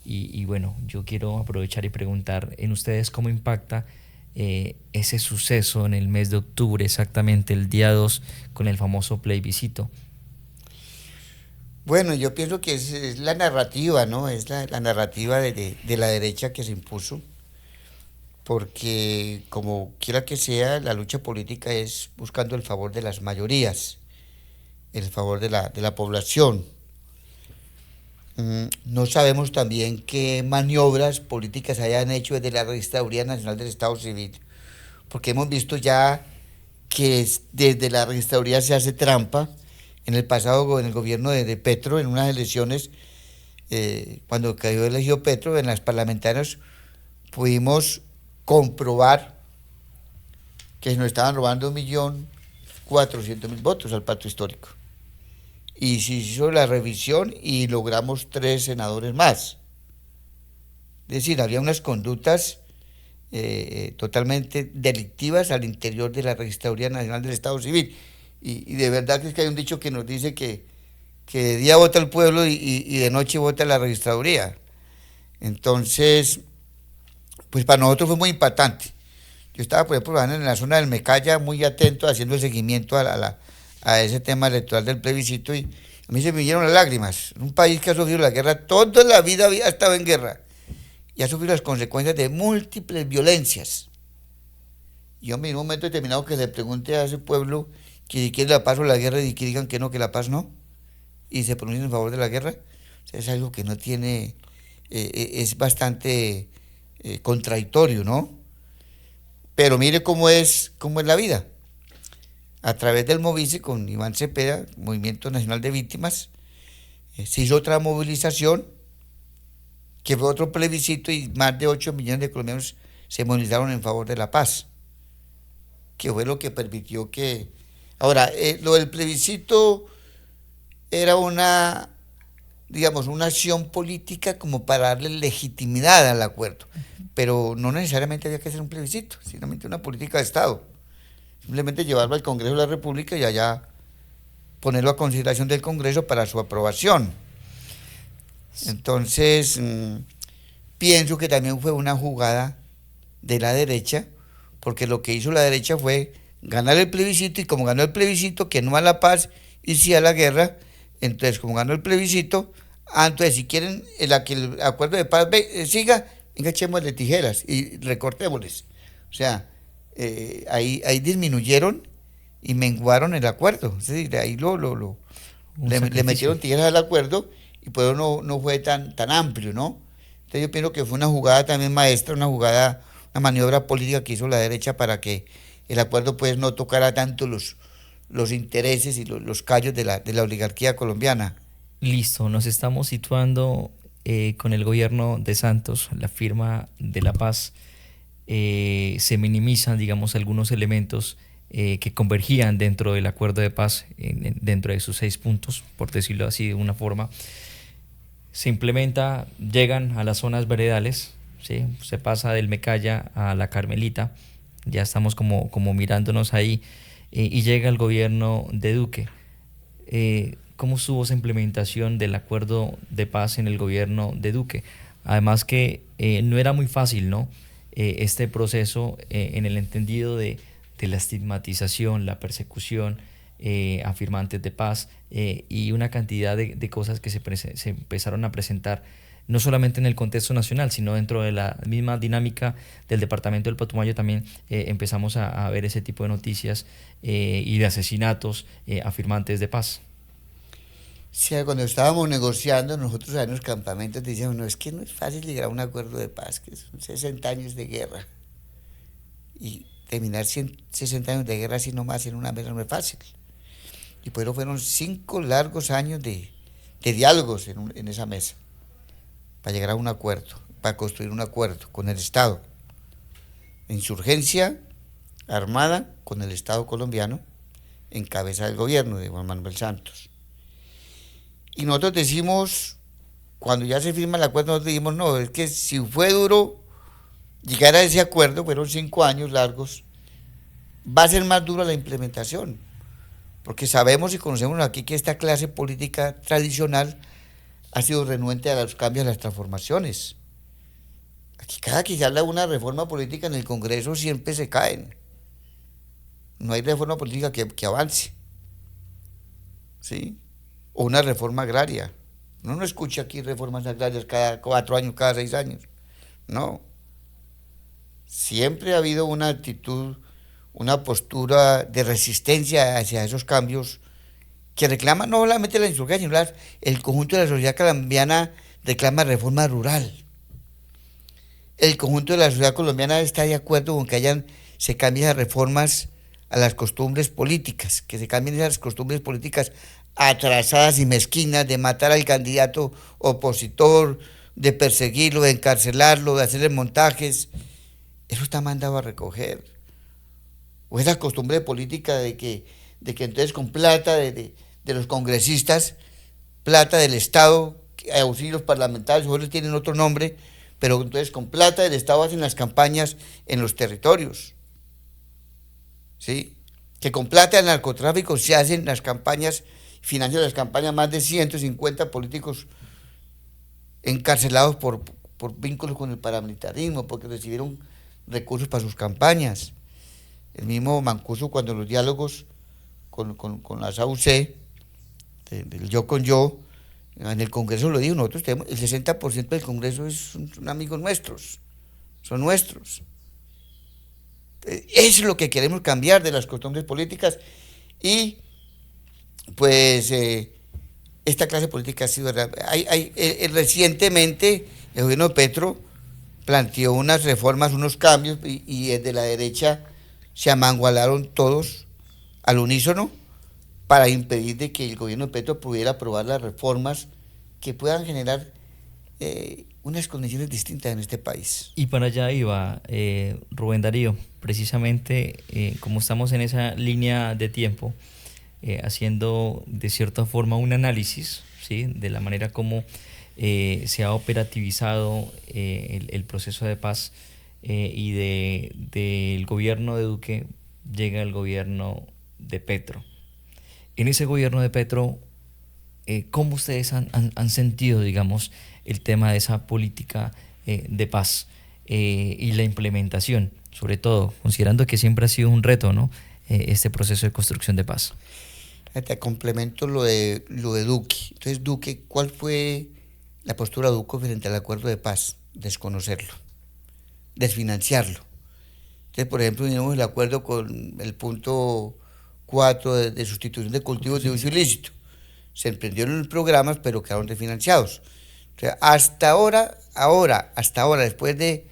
y bueno, yo quiero aprovechar y preguntar en ustedes cómo impacta ese suceso en el mes de octubre, exactamente el día 2, con el famoso plebiscito. Bueno, yo pienso que es la narrativa, ¿no? Es la narrativa de la derecha que se impuso, porque como quiera que sea, la lucha política es buscando el favor de las mayorías, el favor de la población. No sabemos también qué maniobras políticas hayan hecho desde la Registraduría Nacional del Estado Civil, porque hemos visto ya que desde la Registraduría se hace trampa. En el pasado, en el gobierno de Petro, en unas elecciones, cuando cayó elegido Petro, en las parlamentarias, pudimos comprobar que se nos estaban robando 1.400.000 votos al pacto histórico. Y se hizo la revisión y logramos 3 senadores más. Es decir, había unas conductas totalmente delictivas al interior de la Registraduría Nacional del Estado Civil. Y de verdad que es que hay un dicho que nos dice que de día vota el pueblo y de noche vota la registraduría. Entonces, pues para nosotros fue muy impactante. Yo estaba, por ejemplo, en la zona del Mecaya, muy atento, haciendo el seguimiento a ese tema electoral del plebiscito, y a mí se me vinieron las lágrimas. Un país que ha sufrido la guerra, toda la vida había estado en guerra, y ha sufrido las consecuencias de múltiples violencias. Yo en un momento determinado que le pregunte a ese pueblo que si quiere la paz o la guerra, y que digan que no, que la paz no, y se pronuncien en favor de la guerra, o sea, es algo que no tiene, es bastante contradictorio, ¿no? Pero mire cómo es la vida. A través del Movice con Iván Cepeda, Movimiento Nacional de Víctimas, se hizo otra movilización, que fue otro plebiscito, y más de 8 millones de colombianos se movilizaron en favor de la paz, que fue lo que permitió que... Ahora, lo del plebiscito era digamos, una acción política como para darle legitimidad al acuerdo, pero no necesariamente había que hacer un plebiscito, simplemente una política de Estado, simplemente llevarlo al Congreso de la República y allá ponerlo a consideración del Congreso para su aprobación. Entonces, pienso que también fue una jugada de la derecha, porque lo que hizo la derecha fue ganar el plebiscito, y como ganó el plebiscito, que no a la paz y sí a la guerra, entonces como ganó el plebiscito, entonces si quieren que el acuerdo de paz siga, venga, echémosle tijeras y recortémosles. O sea, ahí disminuyeron y menguaron el acuerdo, es decir, ahí le metieron tijeras al acuerdo, y por eso no fue tan amplio, ¿no? Entonces yo pienso que fue una jugada también maestra, una maniobra política que hizo la derecha para que el acuerdo pues no tocara tanto los intereses y los callos de la oligarquía colombiana. Listo, nos estamos situando con el gobierno de Santos, la firma de la paz. Se minimizan, digamos, algunos elementos que convergían dentro del acuerdo de paz, dentro de sus 6 puntos, por decirlo así de una forma. Se implementa, llegan a las zonas veredales, ¿sí? Se pasa del Mecaya a la Carmelita, ya estamos como mirándonos ahí, y llega el gobierno de Duque. ¿Cómo estuvo esa implementación del acuerdo de paz en el gobierno de Duque? Además que no era muy fácil, ¿no? Este proceso en el entendido de la estigmatización, la persecución a firmantes de paz, y una cantidad de cosas que se empezaron a presentar no solamente en el contexto nacional, sino dentro de la misma dinámica del departamento del Putumayo. También empezamos a ver ese tipo de noticias y de asesinatos a firmantes de paz. Sí, cuando estábamos negociando, nosotros en los campamentos decíamos, no, es que no es fácil llegar a un acuerdo de paz, que son 60 años de guerra, y terminar 60 años de guerra así nomás en una mesa no es fácil. Y por eso fueron 5 largos años de de diálogos en esa mesa, para llegar a un acuerdo, para construir un acuerdo con el Estado. Insurgencia armada con el Estado colombiano, en cabeza del gobierno de Juan Manuel Santos. Y nosotros decimos, cuando ya se firma el acuerdo, nosotros dijimos, no, es que si fue duro llegar a ese acuerdo, fueron 5 años largos, va a ser más dura la implementación, porque sabemos y conocemos aquí que esta clase política tradicional ha sido renuente a los cambios, a las transformaciones. Aquí cada que se habla de una reforma política en el Congreso siempre se caen. No hay reforma política que avance, ¿sí? O una reforma agraria. Uno no escucha aquí reformas agrarias cada 4 años, cada 6 años. No. Siempre ha habido una actitud, una postura de resistencia hacia esos cambios que reclama no solamente la insurgencia, sino el conjunto de la sociedad colombiana reclama reforma rural. El conjunto de la sociedad colombiana está de acuerdo con que se cambien las reformas a las costumbres políticas, que se cambien esas costumbres políticas atrasadas y mezquinas de matar al candidato opositor, de perseguirlo, de encarcelarlo, de hacerle montajes. Eso está mandado a recoger. O esa costumbre política de que entonces con plata de los congresistas, plata del Estado, auxilios parlamentarios, o ellos tienen otro nombre, pero entonces con plata del Estado hacen las campañas en los territorios. ¿Sí? Que con plata del narcotráfico se hacen las campañas, financian las campañas más de 150 políticos encarcelados por vínculos con el paramilitarismo, porque recibieron recursos para sus campañas. El mismo Mancuso, cuando los diálogos con las AUC, del yo con yo, en el Congreso lo dijo, nosotros tenemos el 60% del Congreso son amigos nuestros, son nuestros. Eso es lo que queremos cambiar de las costumbres políticas y pues esta clase política ha sido... recientemente el gobierno de Petro planteó unas reformas, unos cambios y desde la derecha se amangualaron todos al unísono para impedir de que el gobierno de Petro pudiera aprobar las reformas que puedan generar unas condiciones distintas en este país. Y para allá iba, Rubén Darío, precisamente como estamos en esa línea de tiempo, haciendo de cierta forma un análisis, ¿sí?, de la manera como se ha operativizado el proceso de paz y del gobierno de Duque llega el gobierno de Petro. En ese gobierno de Petro, ¿cómo ustedes han sentido, digamos, el tema de esa política de paz y la implementación, sobre todo, considerando que siempre ha sido un reto, ¿no?, este proceso de construcción de paz? Te complemento lo de Duque. Entonces, Duque, ¿cuál fue la postura de Duque frente al acuerdo de paz? Desconocerlo, desfinanciarlo. Entonces, por ejemplo, tenemos el acuerdo con el punto 4 de sustitución de cultivos de uso ilícito. Se emprendieron programas, pero quedaron desfinanciados. Entonces, hasta ahora, después de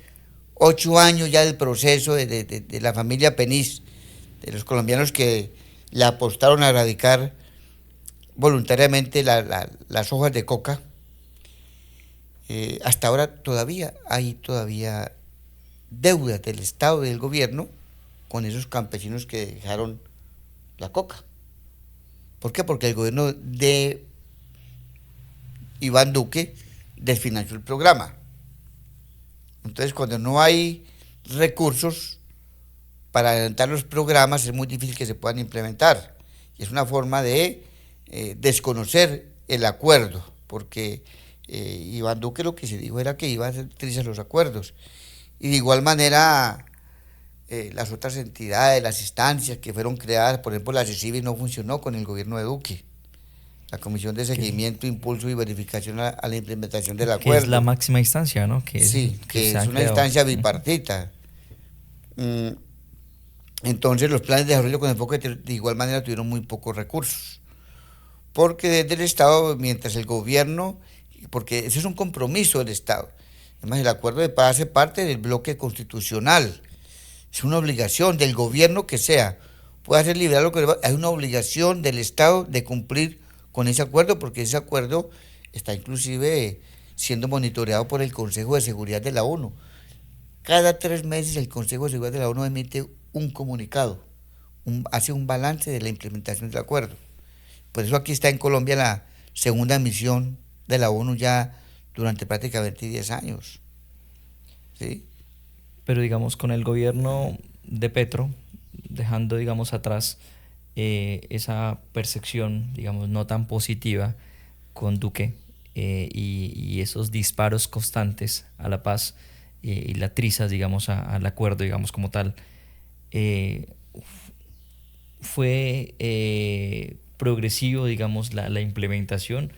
8 años ya del proceso de la familia Penís, de los colombianos que le apostaron a erradicar voluntariamente las hojas de coca, hasta ahora hay deudas del Estado y del gobierno con esos campesinos que dejaron la coca. ¿Por qué? Porque el gobierno de Iván Duque desfinanció el programa. Entonces, cuando no hay recursos para adelantar los programas, es muy difícil que se puedan implementar. Y es una forma de desconocer el acuerdo, porque Iván Duque lo que se dijo era que iba a hacer trizas los acuerdos. Y de igual manera, las otras entidades, las instancias que fueron creadas, por ejemplo, la CECIBI no funcionó con el gobierno de Duque. La Comisión de Seguimiento, Impulso y Verificación a la implementación del acuerdo. Que es la máxima instancia, ¿no? Que es una instancia bipartita. Entonces, los planes de desarrollo con enfoque de igual manera tuvieron muy pocos recursos. Porque desde el Estado, mientras el gobierno, porque ese es un compromiso del Estado. Además, el acuerdo de paz hace parte del bloque constitucional. Es una obligación del gobierno que sea. Puede ser liberal o que hay una obligación del Estado de cumplir con ese acuerdo, porque ese acuerdo está inclusive siendo monitoreado por el Consejo de Seguridad de la ONU. Cada 3 meses el Consejo de Seguridad de la ONU emite un comunicado, hace un balance de la implementación del acuerdo. Por eso aquí está en Colombia la segunda misión de la ONU ya durante prácticamente 10 años. ¿Sí? Pero digamos, con el gobierno de Petro, dejando, digamos, atrás esa percepción, digamos, no tan positiva con Duque y esos disparos constantes a la paz y la trizas, digamos, al acuerdo, digamos, como tal, eh, fue progresivo, digamos, la implementación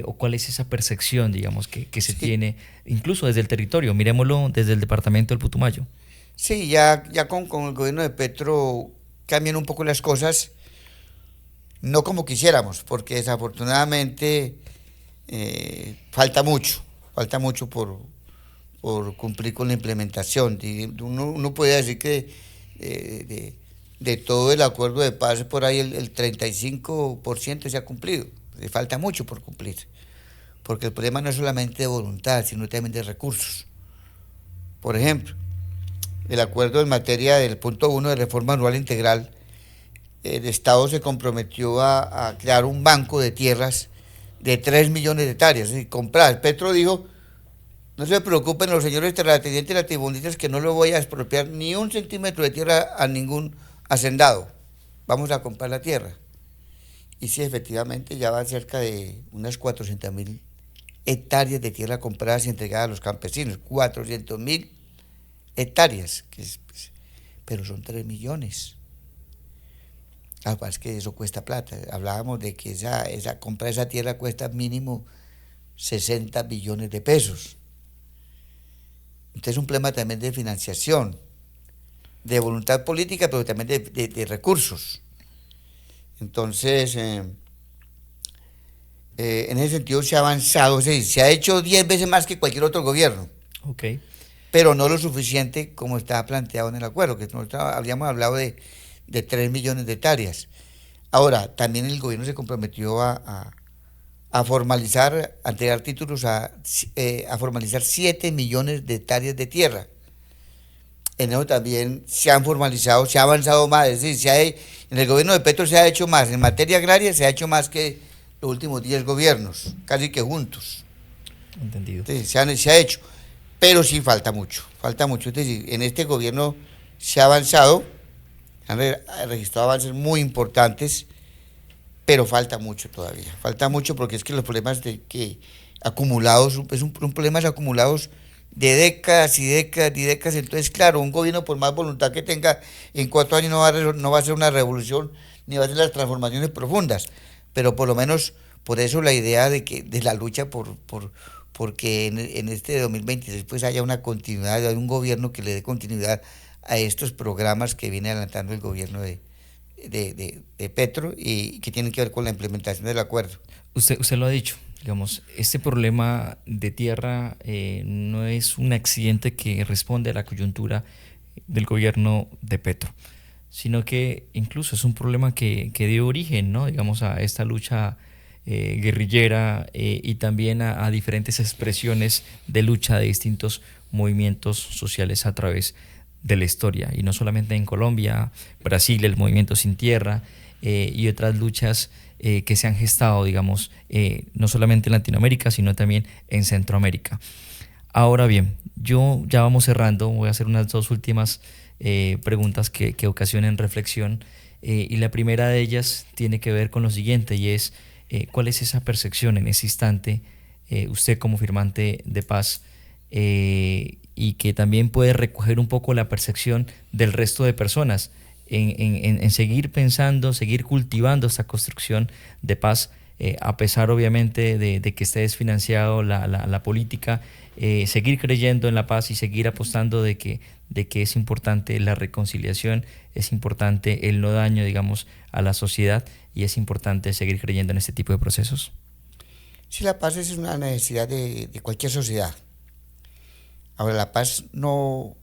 o cuál es esa percepción, digamos, que se Sí, tiene incluso desde el territorio. Miremoslo desde el departamento del Putumayo. sí, ya con el gobierno de Petro cambian un poco las cosas, no como quisiéramos, porque desafortunadamente falta mucho por cumplir con la implementación. Uno puede decir que de todo el acuerdo de paz, por ahí el 35% se ha cumplido. Le falta mucho por cumplir, porque el problema no es solamente de voluntad, sino también de recursos. Por ejemplo, el acuerdo en materia del punto 1 de reforma anual integral, el Estado se comprometió a crear un banco de tierras de 3 millones de hectáreas, es decir, comprar. Petro dijo, no se preocupen los señores terratenientes y latifundistas que no le voy a expropiar ni un centímetro de tierra a ningún hacendado. Vamos a comprar la tierra. Y sí, efectivamente, ya van cerca de unas 400.000 hectáreas de tierra compradas y entregadas a los campesinos. 400.000 hectáreas, pues, pero son 3 millones. Lo que pasa es que eso cuesta plata. Hablábamos de que comprar esa tierra cuesta mínimo 60 billones de pesos. Entonces es un problema también de financiación, de voluntad política, pero también de recursos. Entonces, en ese sentido se ha avanzado, es decir, se ha hecho 10 veces más que cualquier otro gobierno, Ok. pero no lo suficiente como estaba planteado en el acuerdo, que nosotros habíamos hablado de 3 millones de hectáreas. Ahora, también el gobierno se comprometió a formalizar, a entregar títulos a formalizar 7 millones de hectáreas de tierra. En eso también se han formalizado, se ha avanzado más, es decir, en el gobierno de Petro se ha hecho más, en materia agraria se ha hecho más que los últimos 10 gobiernos, casi que juntos. Entendido. Entonces, se ha hecho, pero sí falta mucho. Es decir, en este gobierno se ha avanzado, han registrado avances muy importantes, pero falta mucho todavía. Falta mucho porque es que los problemas acumulados, son problemas acumulados de décadas y décadas y décadas. Entonces, claro, un gobierno por más voluntad que tenga, en 4 años no va a hacer una revolución ni va a hacer las transformaciones profundas, pero por lo menos por eso la idea de la lucha porque en este 2026 pues haya una continuidad, haya un gobierno que le dé continuidad a estos programas que viene adelantando el gobierno de Petro y que tienen que ver con la implementación del acuerdo. Usted lo ha dicho, digamos, este problema de tierra no es un accidente que responde a la coyuntura del gobierno de Petro, sino que incluso es un problema que dio origen, ¿no? Digamos, a esta lucha guerrillera y también a diferentes expresiones de lucha de distintos movimientos sociales a través de la historia, y no solamente en Colombia, Brasil, el movimiento Sin Tierra y otras luchas que se han gestado, digamos, no solamente en Latinoamérica, sino también en Centroamérica. Ahora bien, yo ya vamos cerrando, voy a hacer unas dos últimas preguntas que ocasionen reflexión, y la primera de ellas tiene que ver con lo siguiente, y es ¿cuál es esa percepción en ese instante, usted como firmante de paz, y que también puede recoger un poco la percepción del resto de personas en seguir pensando, seguir cultivando esta construcción de paz, a pesar obviamente de que esté desfinanciado la política, seguir creyendo en la paz y seguir apostando de que es importante la reconciliación, es importante el no daño, digamos, a la sociedad, y es importante seguir creyendo en este tipo de procesos? Sí, la paz es una necesidad de cualquier sociedad. Ahora, la paz no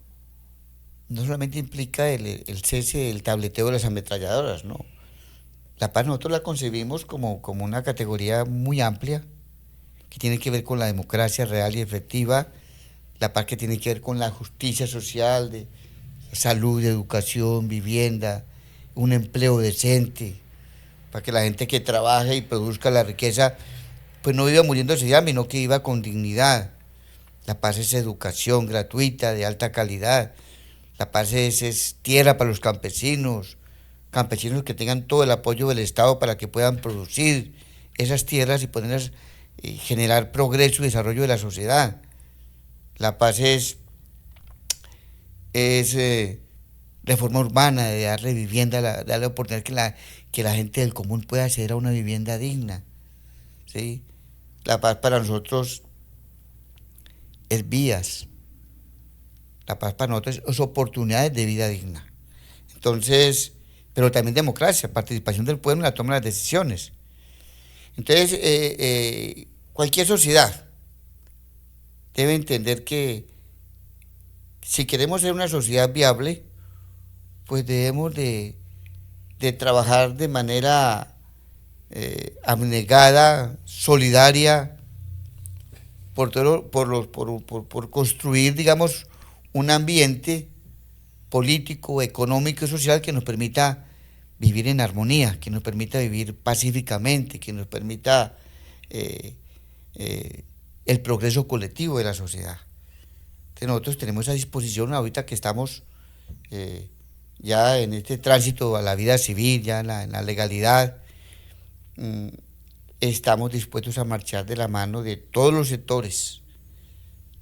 solamente implica el cese del tableteo de las ametralladoras, no. La paz nosotros la concebimos como una categoría muy amplia que tiene que ver con la democracia real y efectiva, la paz que tiene que ver con la justicia social, de salud, educación, vivienda, un empleo decente, para que la gente que trabaje y produzca la riqueza, pues no viva muriéndose de hambre, sino que viva con dignidad. La paz es educación gratuita, de alta calidad. La paz es tierra para los campesinos, campesinos que tengan todo el apoyo del Estado para que puedan producir esas tierras y poderlas generar progreso y desarrollo de la sociedad. La paz es reforma urbana, de darle vivienda, darle oportunidad que la gente del común pueda acceder a una vivienda digna. ¿Sí? La paz para nosotros es vías, la paz para nosotros es oportunidades de vida digna. Entonces, pero también democracia, participación del pueblo en la toma de las decisiones. Entonces, cualquier sociedad debe entender que si queremos ser una sociedad viable, pues debemos de trabajar de manera abnegada, solidaria, por construir, digamos, un ambiente político, económico y social que nos permita vivir en armonía, que nos permita vivir pacíficamente, que nos permita el progreso colectivo de la sociedad. Entonces nosotros tenemos esa disposición ahorita que estamos ya en este tránsito a la vida civil, ya en la legalidad, estamos dispuestos a marchar de la mano de todos los sectores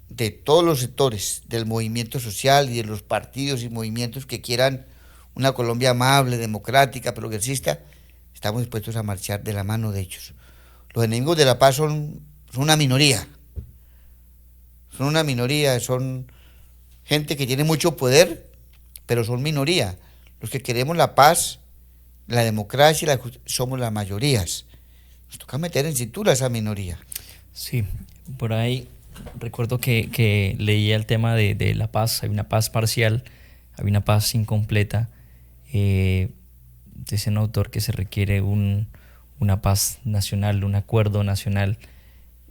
del movimiento social y de los partidos y movimientos que quieran una Colombia amable, democrática, progresista. Estamos dispuestos a marchar de la mano de ellos. Los enemigos de la paz son una minoría, son gente que tiene mucho poder, pero son minoría. Los que queremos la paz, la democracia y la justicia somos las mayorías. Nos toca meter en cintura a esa minoría. Sí, por ahí recuerdo que leía el tema de la paz. Hay una paz parcial, hay una paz incompleta. Dice un autor que se requiere una paz nacional, un acuerdo nacional,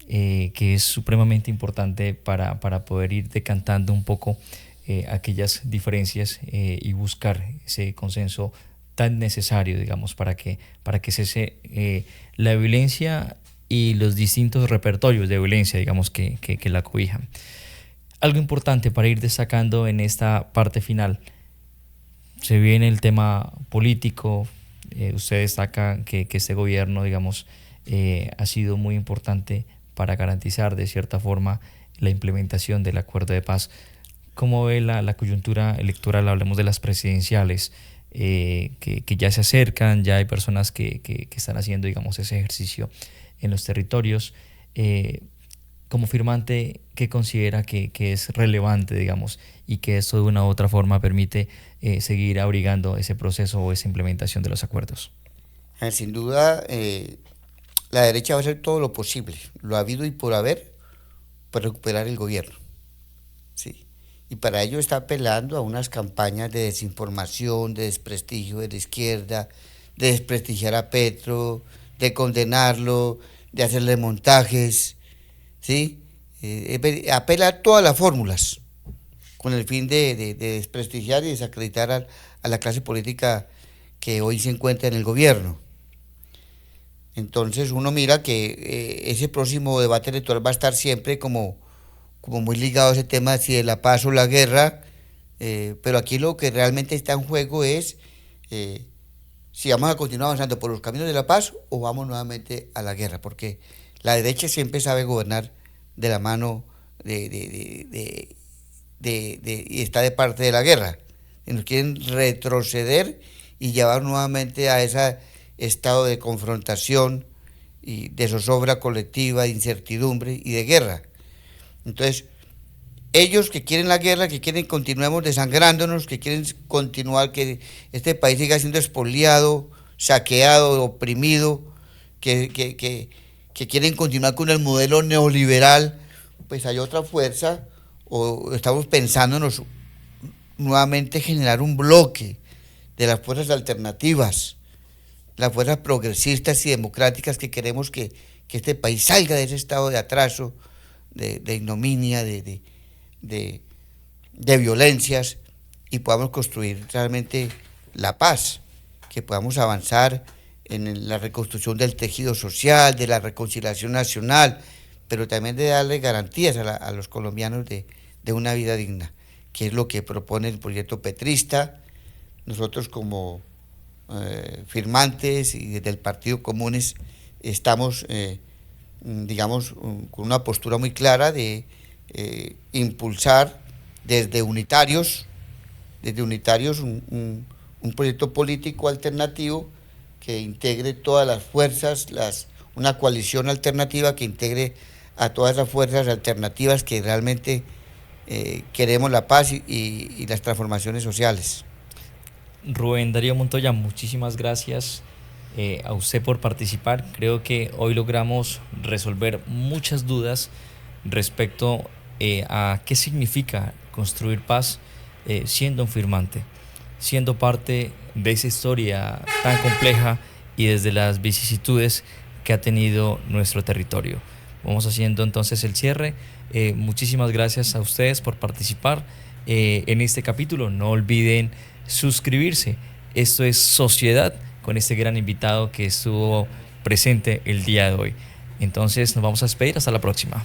que es supremamente importante para poder ir decantando un poco aquellas diferencias y buscar ese consenso tan necesario, digamos, para que cese la violencia y los distintos repertorios de violencia, digamos, que la cobijan. Algo importante para ir destacando en esta parte final, se viene el tema político. Usted destaca que este gobierno, digamos, ha sido muy importante para garantizar de cierta forma la implementación del acuerdo de paz. ¿Cómo ve la coyuntura electoral? Hablemos de las presidenciales, que ya se acercan, ya hay personas que están haciendo, digamos, ese ejercicio en los territorios. Como firmante, ¿qué considera que es relevante, digamos, y que esto de una u otra forma permite seguir abrigando ese proceso o esa implementación de los acuerdos? Sin duda, la derecha va a hacer todo lo posible, lo habido y por haber, para recuperar el gobierno. ¿Sí? Y para ello está apelando a unas campañas de desinformación, de desprestigio de la izquierda, de desprestigiar a Petro, de condenarlo, de hacerle montajes, ¿sí? Apela a todas las fórmulas con el fin de desprestigiar y desacreditar a la clase política que hoy se encuentra en el gobierno. Entonces uno mira que ese próximo debate electoral va a estar siempre como muy ligado a ese tema, si de la paz o la guerra, pero aquí lo que realmente está en juego es si vamos a continuar avanzando por los caminos de la paz o vamos nuevamente a la guerra, porque la derecha siempre sabe gobernar de la mano y está de parte de la guerra. Y nos quieren retroceder y llevar nuevamente a ese estado de confrontación y de zozobra colectiva, de incertidumbre y de guerra. Entonces, ellos que quieren la guerra, que quieren continuemos desangrándonos, que quieren continuar que este país siga siendo expoliado, saqueado, oprimido, que quieren continuar con el modelo neoliberal, pues hay otra fuerza, o estamos pensándonos nuevamente generar un bloque de las fuerzas alternativas las fuerzas progresistas y democráticas que queremos que este país salga de ese estado de atraso, de ignominia, de violencias, y podamos construir realmente la paz, que podamos avanzar en la reconstrucción del tejido social, de la reconciliación nacional, pero también de darle garantías a los colombianos de una vida digna, que es lo que propone el proyecto petrista. Nosotros como firmantes y desde el Partido Comunes estamos, digamos, con una postura muy clara de impulsar desde unitarios un proyecto político alternativo que integre todas las fuerzas, una coalición alternativa que integre a todas las fuerzas alternativas que realmente queremos la paz y las transformaciones sociales. Rubén Darío Montoya, muchísimas gracias a usted por participar. Creo que hoy logramos resolver muchas dudas respecto a qué significa construir paz siendo un firmante, siendo parte de esa historia tan compleja y desde las vicisitudes que ha tenido nuestro territorio. Vamos haciendo entonces el cierre. Muchísimas gracias a ustedes por participar en este capítulo. No olviden suscribirse. Esto es Sociedad, con este gran invitado que estuvo presente el día de hoy. Entonces nos vamos a despedir. Hasta la próxima.